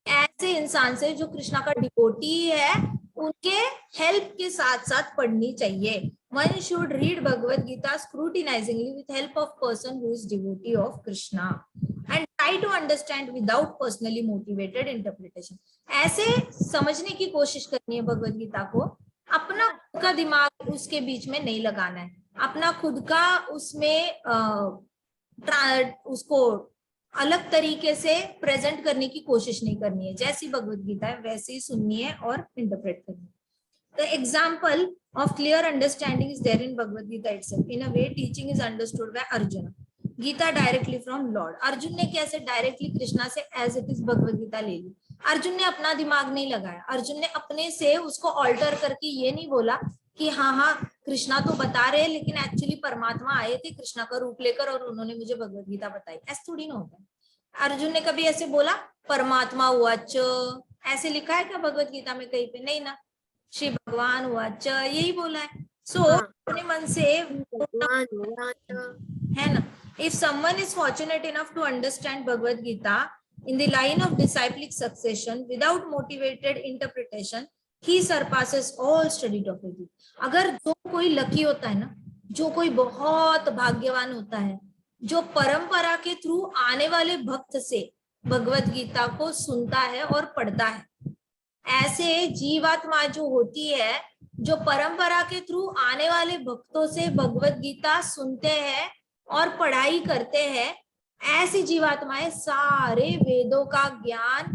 S1: ऐसे इंसान से जो कृष्णा का डिवोटी है, उनके हेल्प के साथ साथ पढ़नी चाहिए। One should read Bhagavad Gita scrutinizingly with help of person who is devotee of Krishna and try to understand without personally motivated interpretation. ऐसे समझने की कोशिश करनी है भगवद गीता को, अपना खुद का दिमाग उसके बीच में नहीं लगाना है, अपना खुद का उसमें उसको अलग तरीके से प्रेजेंट करने की कोशिश नहीं करनी है, जैसी भगवत गीता है वैसे ही सुननी है और इंटरप्रेट करनी है. The example of clear understanding is there in Bhagavad Gita itself. In a way, teaching is understood by Arjuna. Gita directly from Lord. Arjun ने कैसे डायरेक्टली कृष्णा से as it is Bhagavad Gita ले ली. अर्जुन ने अपना दिमाग नहीं लगाया, अर्जुन ने अपने से उसको ऑल्टर करके ये नहीं बोला कि हाँ हाँ कृष्णा तो बता रहे लेकिन एक्चुअली परमात्मा आए थे कृष्णा का रूप लेकर और उन्होंने मुझे भगवत गीता बताई. ऐसा थोड़ी ना होता है. अर्जुन ने कभी ऐसे बोला परमात्मा उवाच, ऐसे लिखा है क्या भगवत गीता में कहीं पे? नहीं ना. श्री भगवान उवाच यही बोला है. सो अपने मन से है ना. If someone is fortunate enough to understand Bhagavad Gita in the line of disciplic succession without motivated interpretation, he surpasses all studied of it. अगर जो कोई लकी होता है ना, जो कोई बहुत भाग्यवान होता है, जो परंपरा के थ्रू आने वाले भक्त से भगवत गीता को सुनता है और पढ़ता है, ऐसे जीवात्मा जो होती है जो परंपरा के थ्रू आने वाले भक्तों से भगवत गीता सुनते हैं और पढ़ाई करते हैं, ऐसी जीवात्माएं सारे वेदों का ज्ञान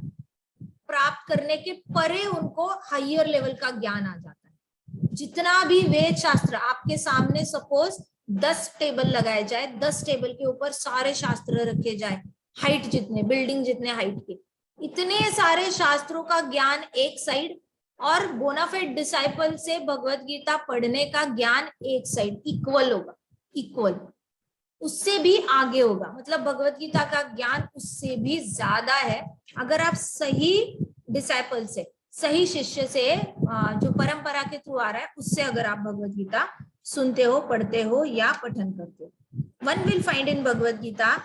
S1: प्राप्त करने के परे उनको हायर लेवल का ज्ञान आ जाता है. जितना भी वेद शास्त्र आपके सामने सपोज 10 टेबल लगाए जाए, 10 टेबल के ऊपर सारे शास्त्र रखे जाए, हाइट जितने, बिल्डिंग जितने हाइट के, इतने सारे शास्त्रों का ज्ञान एक साइड और बोनाफाइड डिसाइपल से भगवत गीता पढ़ने का ज्ञान एक साइड, इक्वल होगा. इक्वल, उससे भी आगे होगा. मतलब भगवत गीता का ज्ञान उससे भी ज्यादा है अगर आप सही डिसाइपल से, सही शिष्य से, जो परंपरा के थ्रू आ रहा है उससे अगर आप भगवत गीता सुनते हो, पढ़ते हो या पठन करते हो. One will find in Bhagavad Gita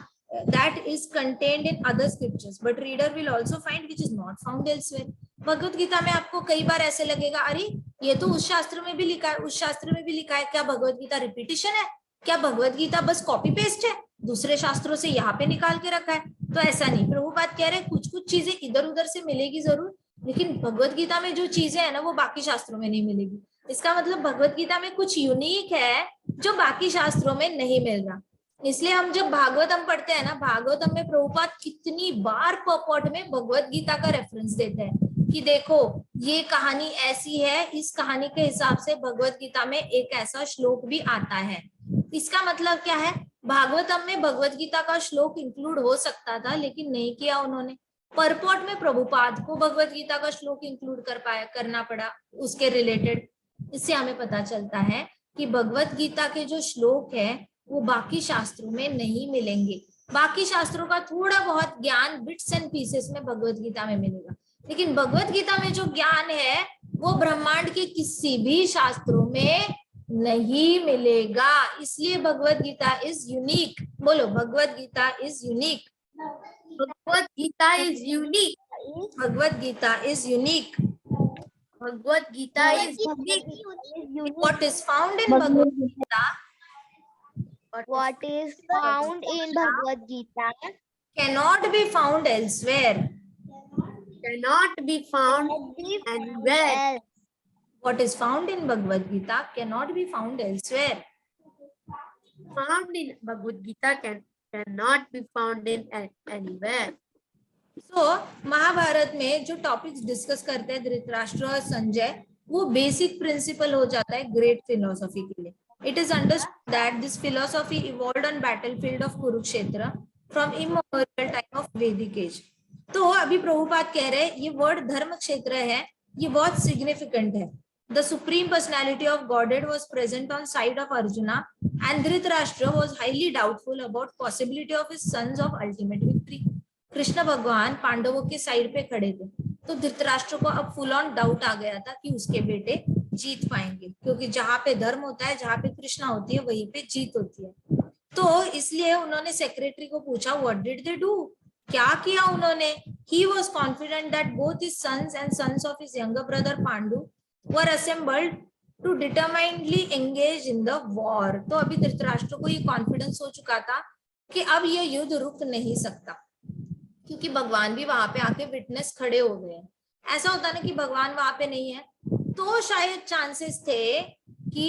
S1: that is contained in other scriptures but reader will also find which is not found elsewhere. Bhagavad Gita में आपको कई बार ऐसे लगेगा अरे ये तो उस शास्त्र में भी लिखा है, उस शास्त्र में भी लिखा है. क्या भगवत गीता रिपीटिशन है? क्या भगवत गीता बस कॉपी पेस्ट है, दूसरे शास्त्रों से यहाँ पे निकाल के रखा है? तो ऐसा नहीं. प्रभुपाद कह रहे हैं कुछ कुछ चीजें इधर उधर से मिलेगी जरूर, लेकिन भगवत गीता में जो चीजें है ना वो बाकी शास्त्रों में नहीं मिलेगी. इसका मतलब भगवत गीता में कुछ यूनिक है जो बाकी शास्त्रों में नहीं मिल रहा. इसलिए हम जब भागवतम पढ़ते हैं ना, भागवतम में प्रभुपाद कितनी बार पर्पॉट में भगवत गीता का रेफरेंस देते हैं कि देखो ये कहानी ऐसी है, इस कहानी के हिसाब से भगवत गीता में एक ऐसा श्लोक भी आता है. इसका मतलब क्या है? भागवतम में भगवत गीता का श्लोक इंक्लूड हो सकता था लेकिन नहीं किया उन्होंने. पर्पॉट में प्रभुपाद को भगवत गीता का श्लोक इंक्लूड करना पड़ा उसके रिलेटेड. इससे हमें पता चलता है कि भगवत गीता के जो श्लोक है वो बाकी शास्त्रों में नहीं मिलेंगे. बाकी शास्त्रों का थोड़ा बहुत ज्ञान बिट्स एंड पीसेस में भगवत गीता में मिलेगा, लेकिन भगवत गीता में जो ज्ञान है वो ब्रह्मांड के किसी भी शास्त्रों में नहीं मिलेगा. इसलिए भगवत गीता इज यूनिक. बोलो Bhagavad Gita is unique.
S2: Bhagavad Gita is unique.
S1: Bhagavad Gita is unique.
S2: Bhagavad Gita is unique.
S1: What is found in Bhagavad Gita
S3: What is found in Bhagavad Gita
S1: cannot be found elsewhere.
S2: Cannot be found anywhere.
S1: What is found in Bhagavad Gita cannot be found elsewhere.
S2: Found in Bhagavad Gita cannot be found in anywhere.
S1: So Mahabharata में जो topics discuss करते हैं धृतराष्ट्र और संजय, वो basic principle हो जाता है great philosophy के लिए. It is understood that this philosophy evolved on battlefield of Kurukshetra from immemorial time of Vedic age. तो अभी प्रभुपाद कह रहे हैं ये वर्ड धर्म क्षेत्र है, ये बहुत सिग्निफिकेंट है. The supreme personality of Godhead was present on side of Arjuna and Dhritarashtra was highly doubtful about possibility of his sons of ultimate victory. Krishna भगवान पांडवों के साइड पे खड़े थे तो धृतराष्ट्र को अब फुल ऑन डाउट आ गया था कि उसके बेटे जीत पाएंगे, क्योंकि जहां पे धर्म होता है, जहां पे कृष्णा होती है, वहीं पे जीत होती है. तो इसलिए उन्होंने सेक्रेटरी को पूछा व्हाट डिड दे डू, क्या किया उन्होंने. He was confident that both his sons and sons of his younger brother Pandu were assembled to determinedly engage in the war. तो अभी धृतराष्ट्र को ये कॉन्फिडेंस हो चुका था कि अब ये युद्ध रुक नहीं सकता, क्योंकि भगवान भी वहां पे आके विटनेस खड़े हो गए हैं. ऐसा होता ना कि भगवान वहां पे नहीं है तो शायद चांसेस थे कि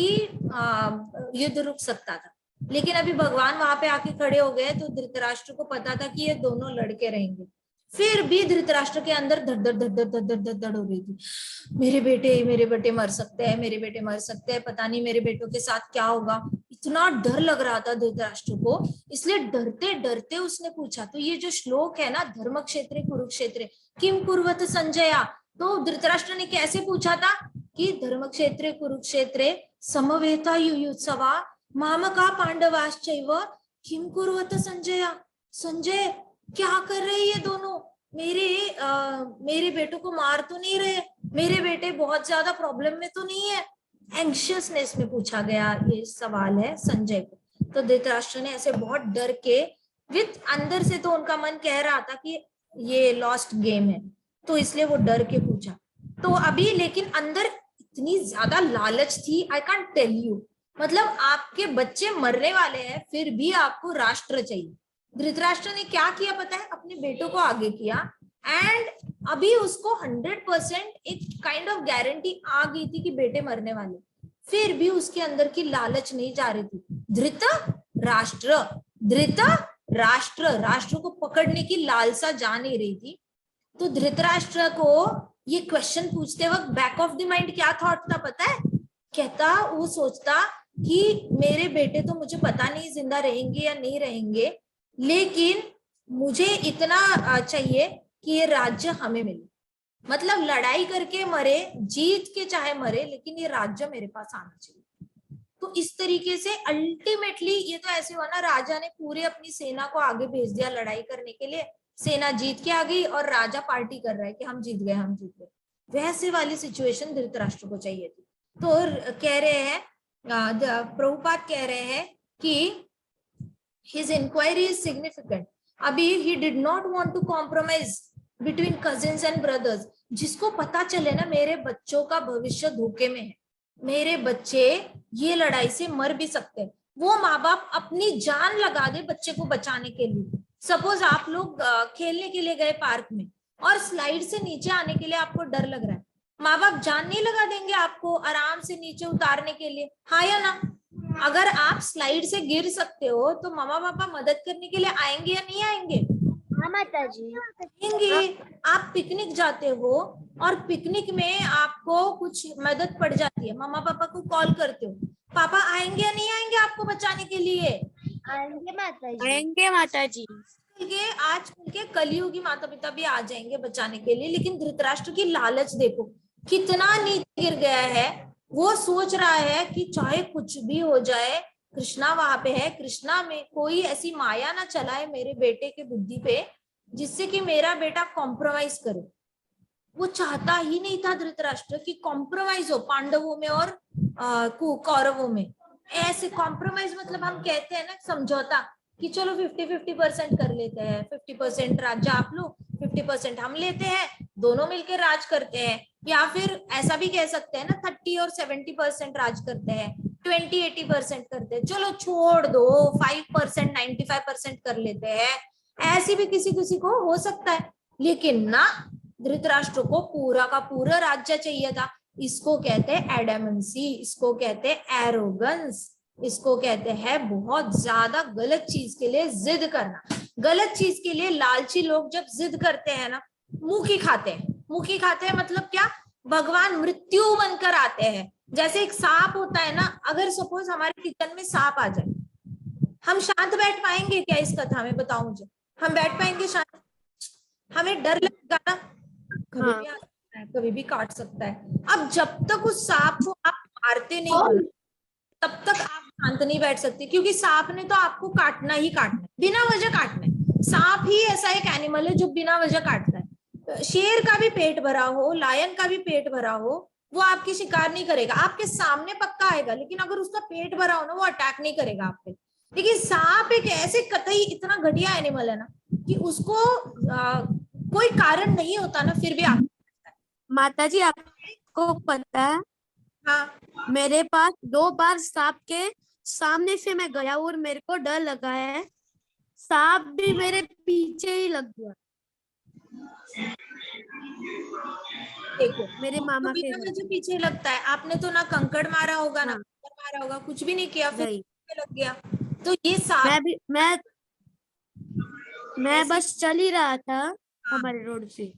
S1: युद्ध रुक सकता था, लेकिन अभी भगवान वहां पे आके खड़े हो गए, तो धृतराष्ट्र को पता था कि ये दोनों लड़के रहेंगे। फिर भी धृतराष्ट्र के अंदर धड़ धड़ धड़ धड़ धड़ धड़ धड़ धड़ हो रही थी, मेरे बेटे मर सकते हैं, मेरे बेटे मर सकते हैं, पता नहीं मेरे बेटों के साथ क्या होगा। इतना डर लग रहा था धृतराष्ट्र को, इसलिए डरते डरते उसने पूछा। तो ये जो श्लोक है ना, धर्म क्षेत्रे कुरुक्षेत्रे किम कुर्वत संजया, तो धृतराष्ट्र ने कैसे पूछा था कि धर्म क्षेत्रे कुरुक्षेत्रे समवेता युयुत्सवा मामका पांडवाश्चैव किम कुर्वत संजया। संजय क्या कर रहे ये दोनों, मेरे बेटों को मार तो नहीं रहे, मेरे बेटे बहुत ज्यादा प्रॉब्लम में तो नहीं है। एंग्शियसनेस में पूछा गया ये सवाल है संजय को। तो धृतराष्ट्र ने ऐसे बहुत डर के, विद अंदर से तो उनका मन कह रहा था कि ये लॉस्ट गेम है, तो इसलिए वो डर के पूछा। तो अभी लेकिन अंदर इतनी ज्यादा लालच थी, आई कांट टेल यू। मतलब आपके बच्चे मरने वाले हैं, फिर भी आपको राष्ट्र चाहिए। धृतराष्ट्र ने क्या किया पता है, अपने बेटों को आगे किया, एंड अभी उसको 100% एक काइंड ऑफ गारंटी आ गई थी कि बेटे मरने वाले, फिर भी उसके अंदर की लालच नहीं जा रही थी। धृतराष्ट्र राष्ट्र को पकड़ने की लालसा जा नहीं रही थी। तो धृतराष्ट्र को ये क्वेश्चन पूछते वक्त बैक ऑफ द माइंड क्या थॉट था पता है, कहता, वो सोचता कि मेरे बेटे तो मुझे पता नहीं जिंदा रहेंगे या नहीं रहेंगे, लेकिन मुझे इतना चाहिए कि ये राज्य हमें मिले। मतलब लड़ाई करके मरे, जीत के चाहे मरे, लेकिन ये राज्य मेरे पास आना चाहिए। तो इस तरीके से अल्टीमेटली ये तो ऐसे हुआ ना, राजा ने पूरे अपनी सेना को आगे भेज दिया लड़ाई करने के लिए, सेना जीत के आ गई और राजा पार्टी कर रहा है कि हम जीत गए। वैसे वाली सिचुएशन धृतराष्ट्र को चाहिए थी। तो कह रहे हैं, प्रभुपाद कह रहे हैं कि his inquiry is significant. अभी he did not want to compromise between cousins and brothers. जिसको पता चले ना मेरे बच्चों का भविष्य धोखे में है, मेरे बच्चे ये लड़ाई से मर भी सकते हैं, वो माँ बाप अपनी जान लगा दे बच्चे को बचाने के लिए। सपोज आप लोग खेलने के लिए गए पार्क में और स्लाइड से नीचे आने के लिए आपको डर लग रहा है, माँ बाप जान नहीं लगा देंगे आपको आराम से नीचे उतारने के लिए, हाँ या ना? अगर आप स्लाइड से गिर सकते हो तो मामा पापा मदद करने के लिए आएंगे या नहीं आएंगे?
S3: हाँ माता जी
S1: आएंगे। आप पिकनिक जाते हो और पिकनिक में आपको कुछ मदद पड़ जाती है, मामा पापा को कॉल करते हो, पापा आएंगे या नहीं आएंगे आपको बचाने के लिए?
S3: आएंगे माता जी।
S2: आएंगे माता जी।
S1: आजकल के कलयुगी माता पिता भी आ जाएंगे बचाने के लिए, लेकिन धृतराष्ट्र की लालच देखो कितना नीचे गिर गया है। वो सोच रहा है कि चाहे कुछ भी हो जाए, कृष्णा वहां पे है, कृष्णा में कोई ऐसी माया ना चलाए मेरे बेटे के बुद्धि पे जिससे कि मेरा बेटा कॉम्प्रोमाइज करे। वो चाहता ही नहीं था धृतराष्ट्र कि कॉम्प्रोमाइज हो पांडवों में और कौरवों में। ऐसे कॉम्प्रोमाइज मतलब हम कहते हैं ना समझौता, कि चलो 50-50% कर लेते हैं, 50% राज्य आप लो, 50% हम लेते हैं, दोनों मिलकर राज करते हैं। या फिर ऐसा भी कह सकते हैं ना 30 और 70% राज करते हैं, 20-80% करते हैं, चलो छोड़ दो 5% 95% कर लेते हैं, ऐसी भी किसी किसी को हो सकता है। लेकिन ना, धृतराष्ट्र को पूरा का पूरा राज्य चाहिए था। इसको कहते हैं एडामेंसी, इसको कहते हैं एरोगेंस, इसको कहते हैं बहुत ज्यादा गलत चीज के लिए जिद करना। गलत चीज के लिए लालची लोग जब जिद करते हैं ना, मुंह की खाते हैं। मुंह की खाते हैं मतलब क्या? भगवान मृत्यु बनकर आते हैं। जैसे एक सांप होता है ना, अगर सपोज हमारे किचन में सांप आ जाए, हम शांत बैठ पाएंगे क्या? इस कथा में बताओ मुझे, हम बैठ पाएंगे शांत? हमें डर लगेगा ना, कभी भी आ सकता है, कभी भी काट सकता है। अब जब तक उस सांप को आप मारते नहीं हो तब तक आप शांत नहीं बैठ सकते, क्योंकि सांप ने तो आपको काटना ही काटना है, बिना वजह काटना है। सांप ही ऐसा एक एनिमल है जो बिना वजह काटता है। शेर का भी पेट भरा हो, लायन का भी पेट भरा हो, वो आपकी शिकार नहीं करेगा, आपके सामने पक्का आएगा, लेकिन अगर उसका पेट भरा हो ना, वो अटैक नहीं करेगा आप पे। लेकिन सांप एक ऐसे कतई इतना घटिया एनिमल है ना कि उसको कोई कारण नहीं होता ना, फिर भी आप।
S2: माता जी आपको पता है,
S1: हाँ,
S2: मेरे पास 2 बार सांप के सामने से मैं गया और मेरे को डर लगा है, सांप भी मेरे पीछे ही लग गया।
S1: देखो
S2: मेरे मामा
S1: तो
S2: के
S1: बिना
S2: घर।
S1: वजह पीछे लगता है। आपने तो ना कंकड़ मारा होगा ना
S2: हाँ।
S1: पत्थर मारा होगा, कुछ भी नहीं किया, फिर
S2: नहीं।
S1: पीछे लग गया। तो ये सांप
S2: मैं बस चल ही रहा था हमारे रोड से।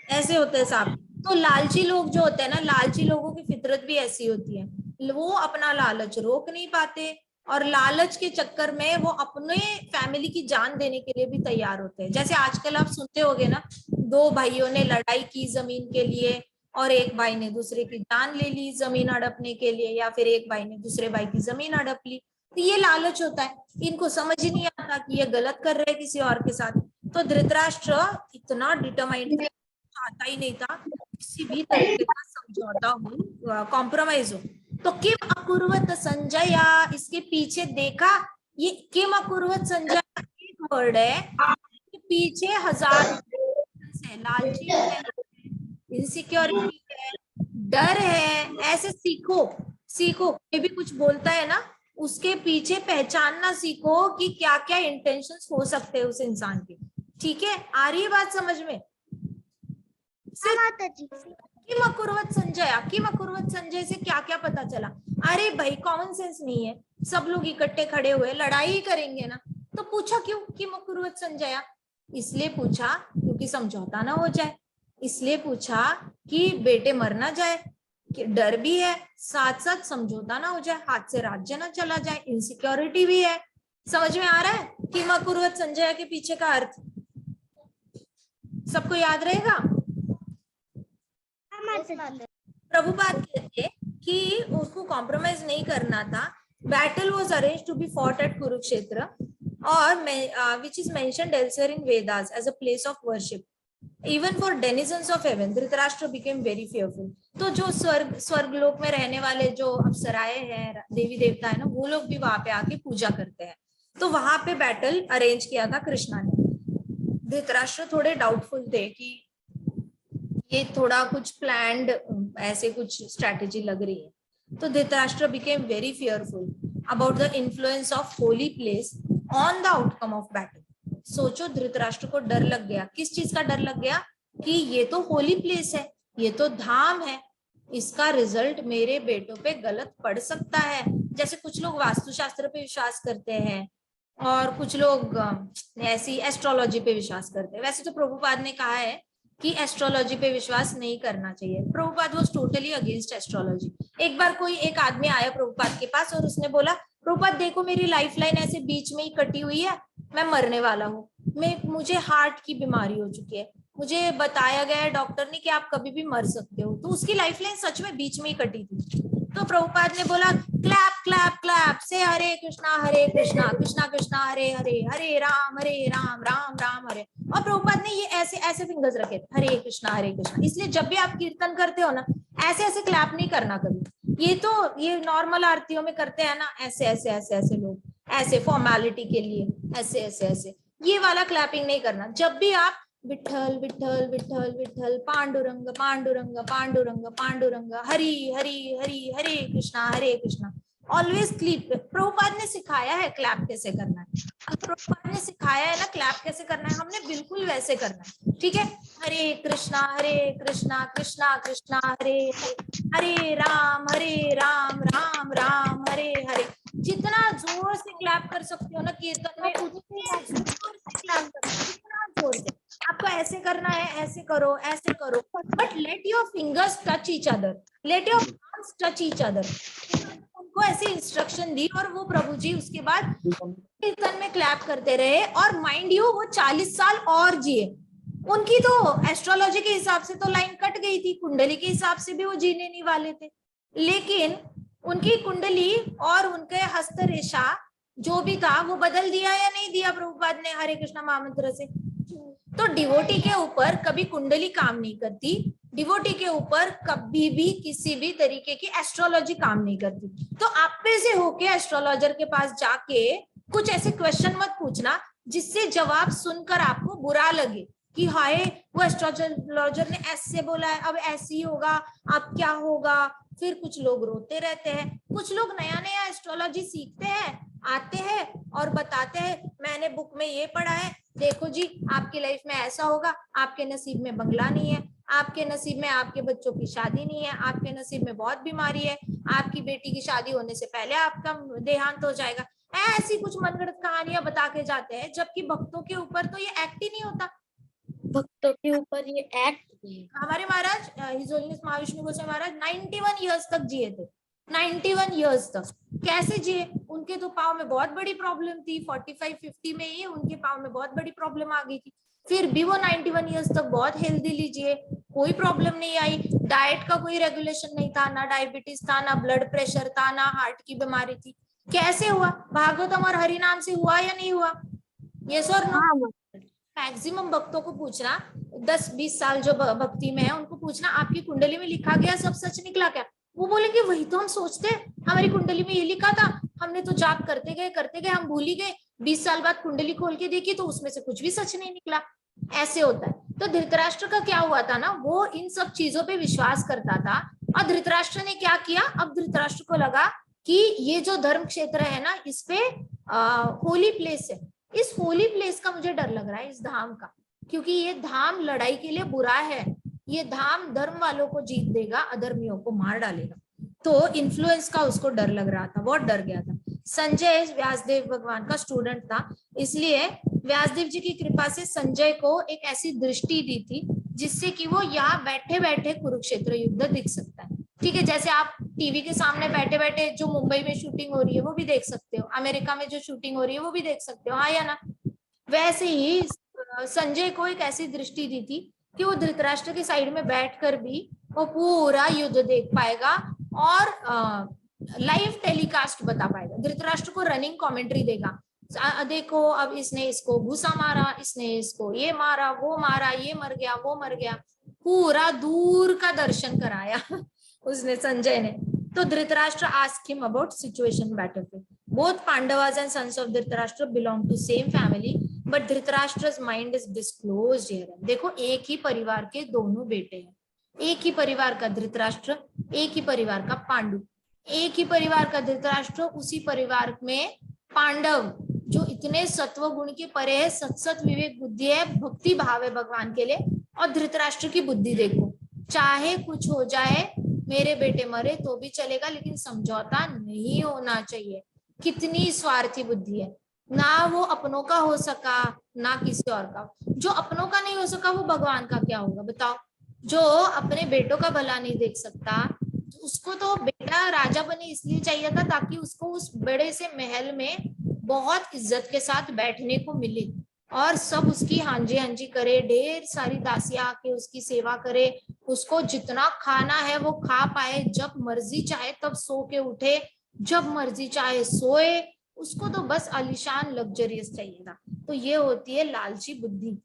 S1: ऐसे होते हैं सांप। तो लालची लोग जो होते हैं ना, लालची लोगों की फितरत भी ऐसी होती है, वो अपना लालच रोक नहीं पाते और लालच के चक्कर में वो अपने फैमिली की जान देने के लिए भी तैयार होते हैं। जैसे आजकल आप सुनते होगे ना, 2 भाइयों ने लड़ाई की जमीन के लिए और एक भाई ने दूसरे की जान ले ली जमीन हड़पने के लिए, या फिर एक भाई ने दूसरे भाई की जमीन हड़प ली। तो ये लालच होता है, इनको समझ ही नहीं आता कि ये गलत कर रहे हैं किसी और के साथ। तो धृतराष्ट्र इतना डिटरमाइंड आता ही नहीं था किसी भी तरीके का समझौता हो, कॉम्प्रोमाइज हो। तो किम अकुर्वत संजय, इसके पीछे देखा, ये किम अकुर्वत संजय एक वर्ड है, इसके पीछे हजार है, लालची है, इनसिक्योरिटी है, डर है। ऐसे सीखो, सीखो कोई भी कुछ बोलता है ना, उसके पीछे पहचानना सीखो कि क्या क्या इंटेंशंस हो सकते हैं उस इंसान के। ठीक है, आ रही है बात समझ में?
S3: हाँ माता जी।
S1: किम अकुर्वत संजय, किम अकुर्वत संजय से क्या क्या पता चला? अरे भाई कॉमन सेंस नहीं है, सब लोग इकट्ठे खड़े हुए लड़ाई ही करेंगे ना, तो पूछा क्यों किम अकुर्वत संजय? इसलिए पूछा क्योंकि समझौता ना हो जाए, इसलिए पूछा कि बेटे मर ना जाए, कि डर भी है, साथ साथ समझौता ना हो जाए, हाथ से राज्य ना चला जाए, इनसिक्योरिटी भी है। समझ में आ रहा है किम अकुर्वत संजय के पीछे का अर्थ? सबको याद रहेगा? प्रभुपाद कहते कि उसको कॉम्प्रोमाइज नहीं करना था। Battle was arranged to be fought at Kurukshetra और which is mentioned elsewhere in Vedas as a place of worship. Even for denizens of heaven, Dhritarashtra became very fearful. तो जो स्वर्ग लोक में रहने वाले जो अप्सराएं हैं, देवी देवता है ना, वो लोग भी वहां पे आके पूजा करते हैं। तो वहां पे बैटल अरेंज किया था कृष्णा ने। धृतराष्ट्र थोड़े डाउटफुल थे कि ये थोड़ा कुछ प्लान्ड ऐसे कुछ स्ट्रैटेजी लग रही है। तो Dhritarashtra became very fearful about the influence of holy place on the outcome of battle. सोचो, धृतराष्ट्र को डर लग गया। किस चीज का डर लग गया? कि ये तो होली प्लेस है, ये तो धाम है, इसका रिजल्ट मेरे बेटों पे गलत पड़ सकता है। जैसे कुछ लोग वास्तुशास्त्र पे विश्वास करते हैं और कुछ लोग ऐसी एस्ट्रोलॉजी पे विश्वास करते हैं। वैसे तो प्रभुपाद ने कहा है कि एस्ट्रोलॉजी पे विश्वास नहीं करना चाहिए। Prabhupada was totally against astrology. एक बार कोई एक आदमी आया प्रभुपाद के पास और उसने बोला, प्रभुपाद देखो मेरी लाइफ लाइन ऐसे बीच में ही कटी हुई है, मैं मरने वाला हूँ, मुझे हार्ट की बीमारी हो चुकी है, मुझे बताया गया है डॉक्टर ने कि आप कभी भी मर सकते हो। तो उसकी लाइफ लाइन सच में बीच में ही कटी थी। तो प्रभुपाद ने बोला, क्लैप क्लैप क्लैप से हरे कृष्णा कृष्णा कृष्णा हरे हरे, हरे राम राम राम हरे। और प्रभुपाद ने ये ऐसे ऐसे फिंगर्स रखे थे, हरे कृष्णा। इसलिए जब भी आप कीर्तन करते हो ना, ऐसे ऐसे क्लैप नहीं करना कभी। ये नॉर्मल आरतियों में करते हैं ना, ऐसे ऐसे ऐसे ऐसे लोग, ऐसे फॉर्मेलिटी के लिए ऐसे ऐसे ऐसे, ये वाला क्लैपिंग नहीं करना। जब भी आप विठल विठल विठल विठल, पांडुरंग पांडुरंग पांडुरंग पांडुरंग, हरि हरि हरि, हरे कृष्णा, ऑलवेज क्लिप। प्रभुपाद ने सिखाया है क्लैप कैसे करना है, प्रभुपाद ने सिखाया है ना क्लैप कैसे करना है, हमने बिल्कुल वैसे करना है। ठीक है, हरे कृष्णा कृष्णा कृष्णा हरे हरे, हरे राम राम राम हरे हरे। जितना जोर से क्लैप कर सकते हो ना कीर्तन में, उतने जोर से क्लैप करो, जितना जोर से। आपको ऐसे करना है, ऐसे करो, ऐसे करो, but let your fingers touch each other, let your palms touch each other. उनको ऐसे इंस्ट्रक्शन दी और वो प्रभु जी उसके बाद कीर्तन में क्लैप करते रहे। और माइंड यू, वो 40 साल और जिए। उनकी तो एस्ट्रोलॉजी के हिसाब से तो लाइन कट गई थी, कुंडली के हिसाब से भी वो जीने नहीं वाले थे, लेकिन उनकी कुंडली और उनके हस्त रेशा जो भी था वो बदल दिया या नहीं दिया प्रभुपाद ने हरे कृष्णा महामंत्र से? तो डिवोटी के ऊपर कभी कुंडली काम नहीं करती, डिवोटी के ऊपर कभी भी किसी भी तरीके की एस्ट्रोलॉजी काम नहीं करती। तो आप पे से होके एस्ट्रोलॉजर के पास जाके कुछ ऐसे क्वेश्चन मत पूछना जिससे जवाब सुनकर आपको बुरा लगे कि हाय वो एस्ट्रोलॉजर ने ऐसे बोला है, अब ऐसे ही होगा, अब क्या होगा। फिर कुछ लोग रोते रहते हैं, कुछ लोग नया नया एस्ट्रोलॉजी सीखते हैं, आते हैं और बताते हैं, मैंने बुक में ये पढ़ा है, देखो जी आपकी लाइफ में ऐसा होगा, आपके नसीब में बंगला नहीं है, आपके नसीब में आपके बच्चों की शादी नहीं है, आपके नसीब में बहुत बीमारी है, आपकी बेटी की शादी होने से पहले आपका देहांत हो जाएगा। ऐसी कुछ मनगढ़ंत कहानियां बता के जाते हैं, जबकि भक्तों के ऊपर तो ये एक्ट ही नहीं होता।
S2: भक्तों के ऊपर ये एक्ट
S1: हमारे महाराज हिज होलीनेस महाविष्णु गोसाई महाराज 91 इयर्स तक जिए थे। 91 इयर्स तक कैसे जिए? उनके तो पाँव में बहुत बड़ी प्रॉब्लम थी, 45-50 में ही उनके पाँव में बहुत बड़ी प्रॉब्लम आ गई थी, फिर भी वो 91 इयर्स तक बहुत हेल्दीली जिए, कोई प्रॉब्लम नहीं आई। डाइट का कोई रेगुलेशन नहीं था, ना डायबिटीज था, ना ब्लड प्रेशर था, ना हार्ट की बीमारी थी। कैसे हुआ? भागवतम और हरि नाम से हुआ या नहीं हुआ? यस और नो? मैक्सिमम भक्तों को पूछना, 10-20 साल जो भक्ति में है उनको पूछना, आपकी कुंडली में लिखा गया सब सच निकला क्या? वो बोलेंगे वही तो हम सोचते, हमारी कुंडली में ये लिखा था, हमने तो जाप करते गए हम भूल ही गए, 20 साल बाद कुंडली खोल के देखी तो उसमें से कुछ भी सच नहीं निकला। ऐसे होता है। तो धृतराष्ट्र का क्या हुआ था ना, वो इन सब चीजों पे विश्वास करता था, और धृतराष्ट्र ने क्या किया, अब धृतराष्ट्र को लगा कि ये जो धर्म क्षेत्र है ना, इस पे होली प्लेस है, इस होली प्लेस का मुझे डर लग रहा है, इस धाम का, क्योंकि ये धाम लड़ाई के लिए बुरा है, ये धाम धर्म वालों को जीत देगा, अधर्मियों को मार डालेगा। तो इन्फ्लुएंस का उसको डर लग रहा था, बहुत डर गया था। संजय व्यासदेव भगवान का स्टूडेंट था, इसलिए व्यासदेव जी की कृपा से संजय को एक ऐसी दृष्टि दी थी जिससे कि वो यहाँ बैठे बैठे कुरुक्षेत्र युद्ध दिख सकता है। ठीक है, जैसे आप टीवी के सामने बैठे बैठे जो मुंबई में शूटिंग हो रही है वो भी देख सकते हो, अमेरिका में जो शूटिंग हो रही है वो भी देख सकते हो, हाँ या ना? वैसे ही संजय को एक ऐसी दृष्टि दी थी कि वो धृतराष्ट्र के साइड में बैठकर भी वो पूरा युद्ध देख पाएगा और लाइव टेलीकास्ट बता पाएगा, धृतराष्ट्र को रनिंग कमेंट्री देगा। देखो अब इसने इसको घुसा मारा, इसने इसको ये मारा, वो मारा, ये मर गया, वो मर गया, पूरा दूर का दर्शन कराया उसने, संजय ने। तो Dhritarashtra asked him about situation battlefield. Both Pandavas and sons of Dhritarashtra belong to same family, but Dhritarashtra's mind is disclosed here. देखो एक ही परिवार के दोनों बेटे हैं, एक ही परिवार का धृतराष्ट्र, एक ही परिवार का पांडु, एक ही परिवार का धृतराष्ट्र, उसी परिवार में पांडव जो इतने सत्व गुण के परे है, सत विवेक बुद्धि है, भक्ति भाव है भगवान के लिए। और धृतराष्ट्र की बुद्धि देखो, चाहे कुछ हो जाए, मेरे बेटे मरे तो भी चलेगा, लेकिन समझौता नहीं होना चाहिए। कितनी स्वार्थी बुद्धि है, ना वो अपनों का हो सका ना किसी और का। जो अपनों का नहीं हो सका वो भगवान का क्या होगा बताओ? जो अपने बेटों का भला नहीं देख सकता, उसको तो बेटा राजा बने इसलिए चाहिए था ताकि उसको उस बड़े से महल में बहुत इज्जत के साथ बैठने को मिले और सब उसकी हांजी हांजी करे, ढेर सारी दासियां आके उसकी सेवा करे, उसको जितना खाना है वो खा पाए, जब मर्जी चाहे तब सो के उठे, जब मर्जी चाहे सोए, उसको तो बस आलीशान लग्जरियस चाहिए था। तो ये होती है लालची बुद्धि।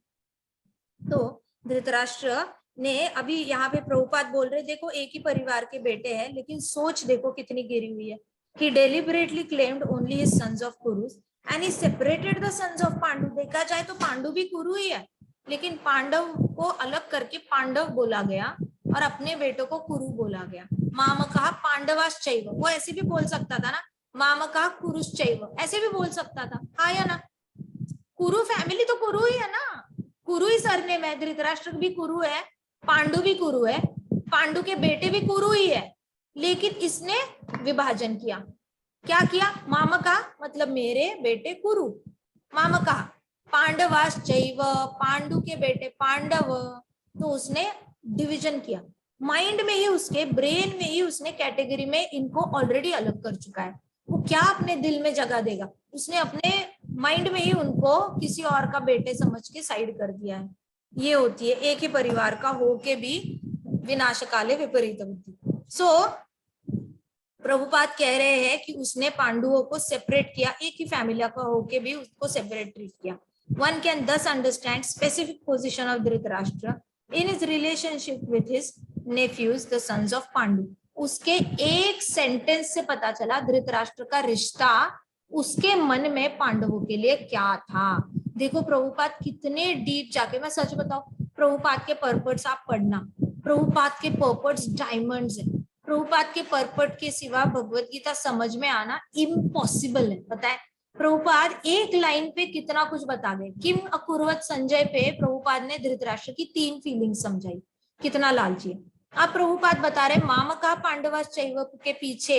S1: तो धृतराष्ट्र ने अभी यहाँ पे प्रभुपाद बोल रहे, देखो एक ही परिवार के बेटे हैं, लेकिन सोच देखो कितनी गिरी हुई है। He deliberately claimed only his sons of Kurus and he separated the sons of Pandu. देखा जाए तो पांडु भी कुरु ही है, लेकिन पांडव को अलग करके पांडव बोला गया और अपने बेटों को कुरु बोला गया। मामकः पांडवाश्चैव, वो ऐसे भी बोल सकता था ना, मामकः कुरुश्चैव, ऐसे भी बोल सकता था, हाँ या ना? कुरु फैमिली तो कुरु ही है ना, कुरु ही सरनेम है, धृतराष्ट्र भी कुरु है, पांडु भी कुरु है, पांडु के बेटे भी कुरु ही है, लेकिन इसने विभाजन किया। क्या किया? मामका मतलब मेरे बेटे कुरु, मामका पांडवाश्चैव, पांडु के बेटे पांडव, तो उसने डिवीजन किया। माइंड में ही, उसके ब्रेन में ही उसने कैटेगरी में इनको ऑलरेडी अलग कर चुका है। वो क्या अपने दिल में जगह देगा, उसने अपने माइंड में ही उनको किसी और का बेटे समझ के साइड कर दिया है। ये होती है एक ही परिवार का होके भी विनाश काले विपरीत बुद्धि। सो प्रभुपाद कह रहे हैं कि उसने पांडवों को सेपरेट किया, एक ही फैमिली का होके भी उसको सेपरेट ट्रीट किया। One can thus understand specific position of Dhritarashtra in his relationship with his nephews, the sons of Pandu. उसके एक सेंटेंस से पता चला धृतराष्ट्र का रिश्ता उसके मन में पांडवों के लिए क्या था। देखो प्रभुपाद कितने डीप जाके, मैं सच बताऊं, प्रभुपाद के पर्पट्स आप पढ़ना, प्रभुपाद के पर्पट्स डायमंड्स है। प्रभुपाद के पर्पट के सिवा भगवत गीता समझ में आना इम्पॉसिबल है, पता है? प्रभुपाद एक लाइन पे कितना कुछ बता गए। किम अकुर्वत संजय पे प्रभुपाद ने धृतराष्ट्र की 3 फीलिंग समझाई। कितना लालची है। अब प्रभुपाद बता रहे मामका पांडवाश्चैव के पीछे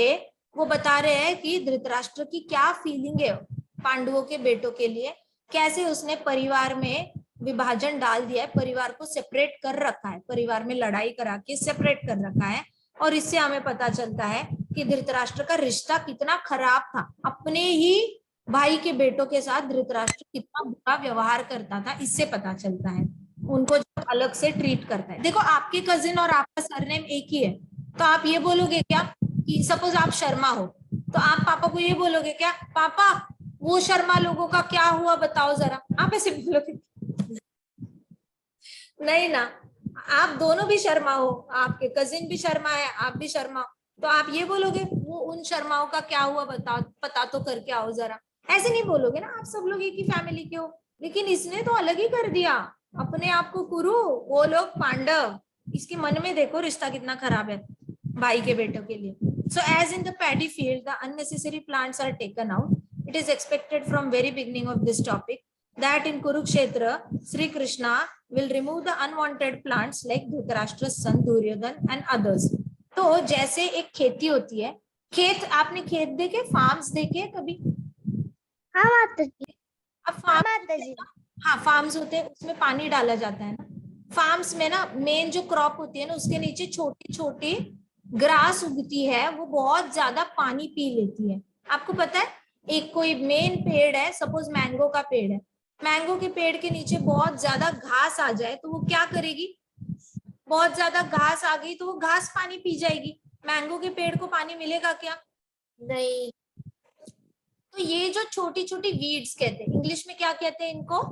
S1: वो बता रहे हैं कि धृतराष्ट्र की क्या फीलिंग है पांडवों के बेटों के लिए, कैसे उसने परिवार में विभाजन डाल दिया है, परिवार को सेपरेट कर रखा है, परिवार में लड़ाई करा के सेपरेट कर रखा है। और इससे हमें पता चलता है कि धृतराष्ट्र का रिश्ता कितना खराब था, अपने ही भाई के बेटों के साथ धृतराष्ट्र कितना बुरा व्यवहार करता था, इससे पता चलता है, उनको जब अलग से ट्रीट करता है। देखो आपके कजिन और आपका सरनेम एक ही है, तो आप ये बोलोगे क्या कि सपोज आप शर्मा हो, तो आप पापा को ये बोलोगे क्या, पापा वो शर्मा लोगों का क्या हुआ बताओ जरा, आप ऐसे बोलोगे? नहीं ना, आप दोनों भी शर्मा हो, आपके कजिन भी शर्मा है, आप भी शर्मा हो, तो आप ये बोलोगे वो उन शर्माओं का क्या हुआ बताओ, पता तो करके आओ जरा, ऐसे नहीं बोलोगे ना, आप सब लोग एक ही फैमिली के हो। लेकिन इसने तो अलग ही कर दिया, अपने आप को कुरु, वो लोग पांडव। इसके मन में देखो रिश्ता कितना खराब है भाई के बेटों के लिए। So as in the paddy field the unnecessary plants are taken out, it is expected from very beginning of this topic that in Kurukshetra Sri Krishna will remove the unwanted plants like Dhritarashtra, son Duryodhan and others. तो जैसे एक खेती होती है, खेत, आपने खेत देखे, फार्म्स देखे कभी?
S3: हाँ माता जी।
S1: अब फार्म, हाँ फार्म्स होते हैं, उसमें पानी डाला जाता है ना। फार्म्स में ना मेन जो क्रॉप होती है ना, उसके नीचे छोटी छोटी ग्रास उगती है, वो बहुत ज्यादा पानी पी लेती है। आपको पता है, एक कोई मेन पेड़ है, सपोज मैंगो का पेड़ है, मैंगो के पेड़ के नीचे बहुत ज्यादा घास आ जाए तो वो क्या करेगी, बहुत ज्यादा घास आ गई तो वो घास पानी पी जाएगी, मैंगो के पेड़ को पानी मिलेगा क्या? नहीं। तो ये जो छोटी छोटी वीड्स कहते हैं, इंग्लिश में क्या कहते हैं इनको?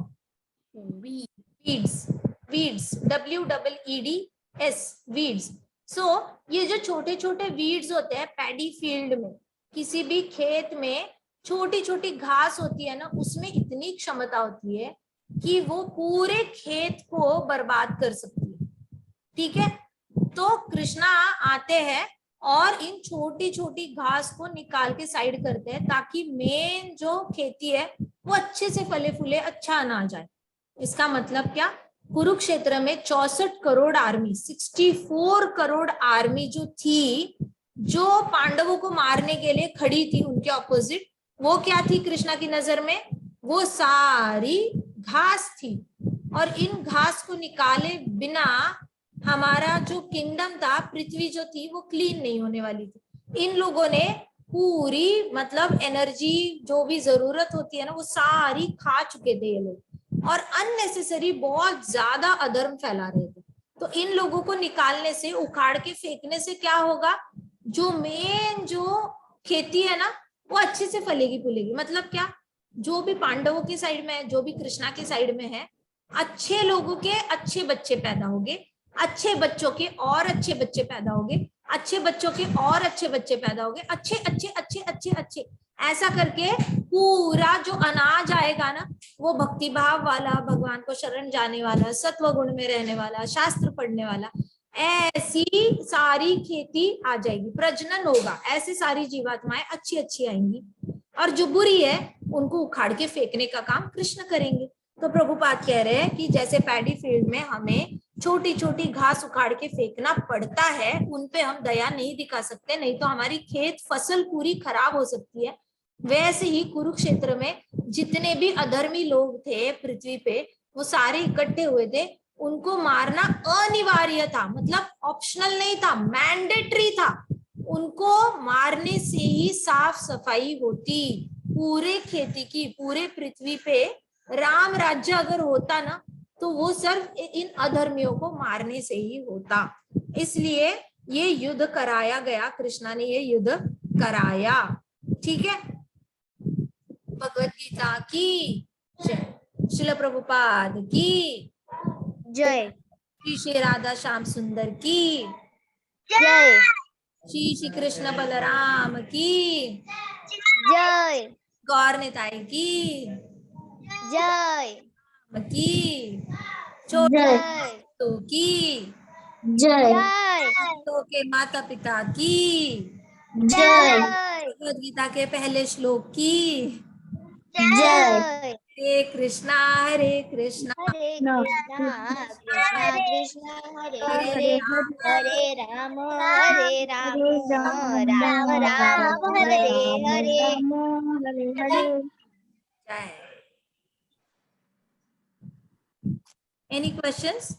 S1: Weeds, weeds, WEEDS, weeds. So ये जो छोटे छोटे वीड्स होते हैं पैडी फील्ड में, किसी भी खेत में छोटी छोटी घास होती है ना, उसमें इतनी क्षमता होती है कि वो पूरे खेत को बर्बाद कर सकती है। ठीक है, तो कृष्णा आते हैं और इन छोटी छोटी घास को निकाल के साइड करते हैं, ताकि मेन जो खेती है वो अच्छे से फले फूले, अच्छा अनाज आए। इसका मतलब क्या, कुरुक्षेत्र में 64 करोड़ आर्मी, 64 करोड़ आर्मी जो थी, जो पांडवों को मारने के लिए खड़ी थी उनके ऑपोजिट, वो क्या थी कृष्णा की नजर में? वो सारी घास थी। और इन घास को निकाले बिना हमारा जो किंगडम था, पृथ्वी जो थी, वो क्लीन नहीं होने वाली थी। इन लोगों ने पूरी मतलब एनर्जी जो भी जरूरत होती है ना, वो सारी खा चुके थे ये लोग, और अननेसेसरी बहुत ज्यादा अधर्म फैला रहे थे। तो इन लोगों को निकालने से, उखाड़ के फेंकने से क्या होगा, जो मेन जो खेती है ना, वो अच्छे से फलेगी फूलेगी। मतलब क्या, जो भी पांडवों की साइड में है, जो भी कृष्णा की साइड में है, अच्छे लोगों के अच्छे बच्चे पैदा होंगे, अच्छे बच्चों के और अच्छे बच्चे पैदा होंगे, अच्छे बच्चों के और अच्छे बच्चे पैदा होंगे, अच्छे अच्छे अच्छे अच्छे अच्छे, ऐसा करके पूरा जो अनाज आएगा ना, वो भक्ति भाव वाला, भगवान को शरण जाने वाला, सत्व गुण में रहने वाला, शास्त्र पढ़ने वाला, ऐसी सारी खेती आ जाएगी, प्रजनन होगा, ऐसी सारी जीवात्माएं अच्छी अच्छी आएंगी। और जो बुरी है उनको उखाड़ के फेंकने का काम कृष्ण करेंगे। तो प्रभुपाद कह रहे हैं कि जैसे पैडी फील्ड में हमें छोटी छोटी घास उखाड़ के फेंकना पड़ता है, उन पे हम दया नहीं दिखा सकते, नहीं तो हमारी खेत फसल पूरी खराब हो सकती है। वैसे ही कुरुक्षेत्र में जितने भी अधर्मी लोग थे पृथ्वी पे, वो सारे इकट्ठे हुए थे, उनको मारना अनिवार्य था, मतलब ऑप्शनल नहीं था, मैंडेटरी था। उनको मारने से ही साफ सफाई होती पूरे खेती की। पूरे पृथ्वी पे राम राज्य अगर होता ना, तो वो सिर्फ इन अधर्मियों को मारने से ही होता। इसलिए ये युद्ध कराया गया, कृष्णा ने ये युद्ध कराया। ठीक है, भगवत गीता की जय, श्रील प्रभुपाद की
S3: जय,
S1: श्री श्री राधा श्याम सुंदर की
S3: जय,
S1: श्री कृष्ण बलराम की
S3: जय,
S1: गौर निताई की
S3: जय,
S1: की,
S3: जय,
S1: तो की
S3: जय,
S1: तो के माता पिता की
S3: जय,
S1: भगवद गीता के पहले श्लोक की
S3: जय,
S1: हरे कृष्णा हरे कृष्णा
S3: हरे कृष्णा कृष्णा कृष्णा हरे हरे हरे राम राम राम हरे हरे
S1: Any questions?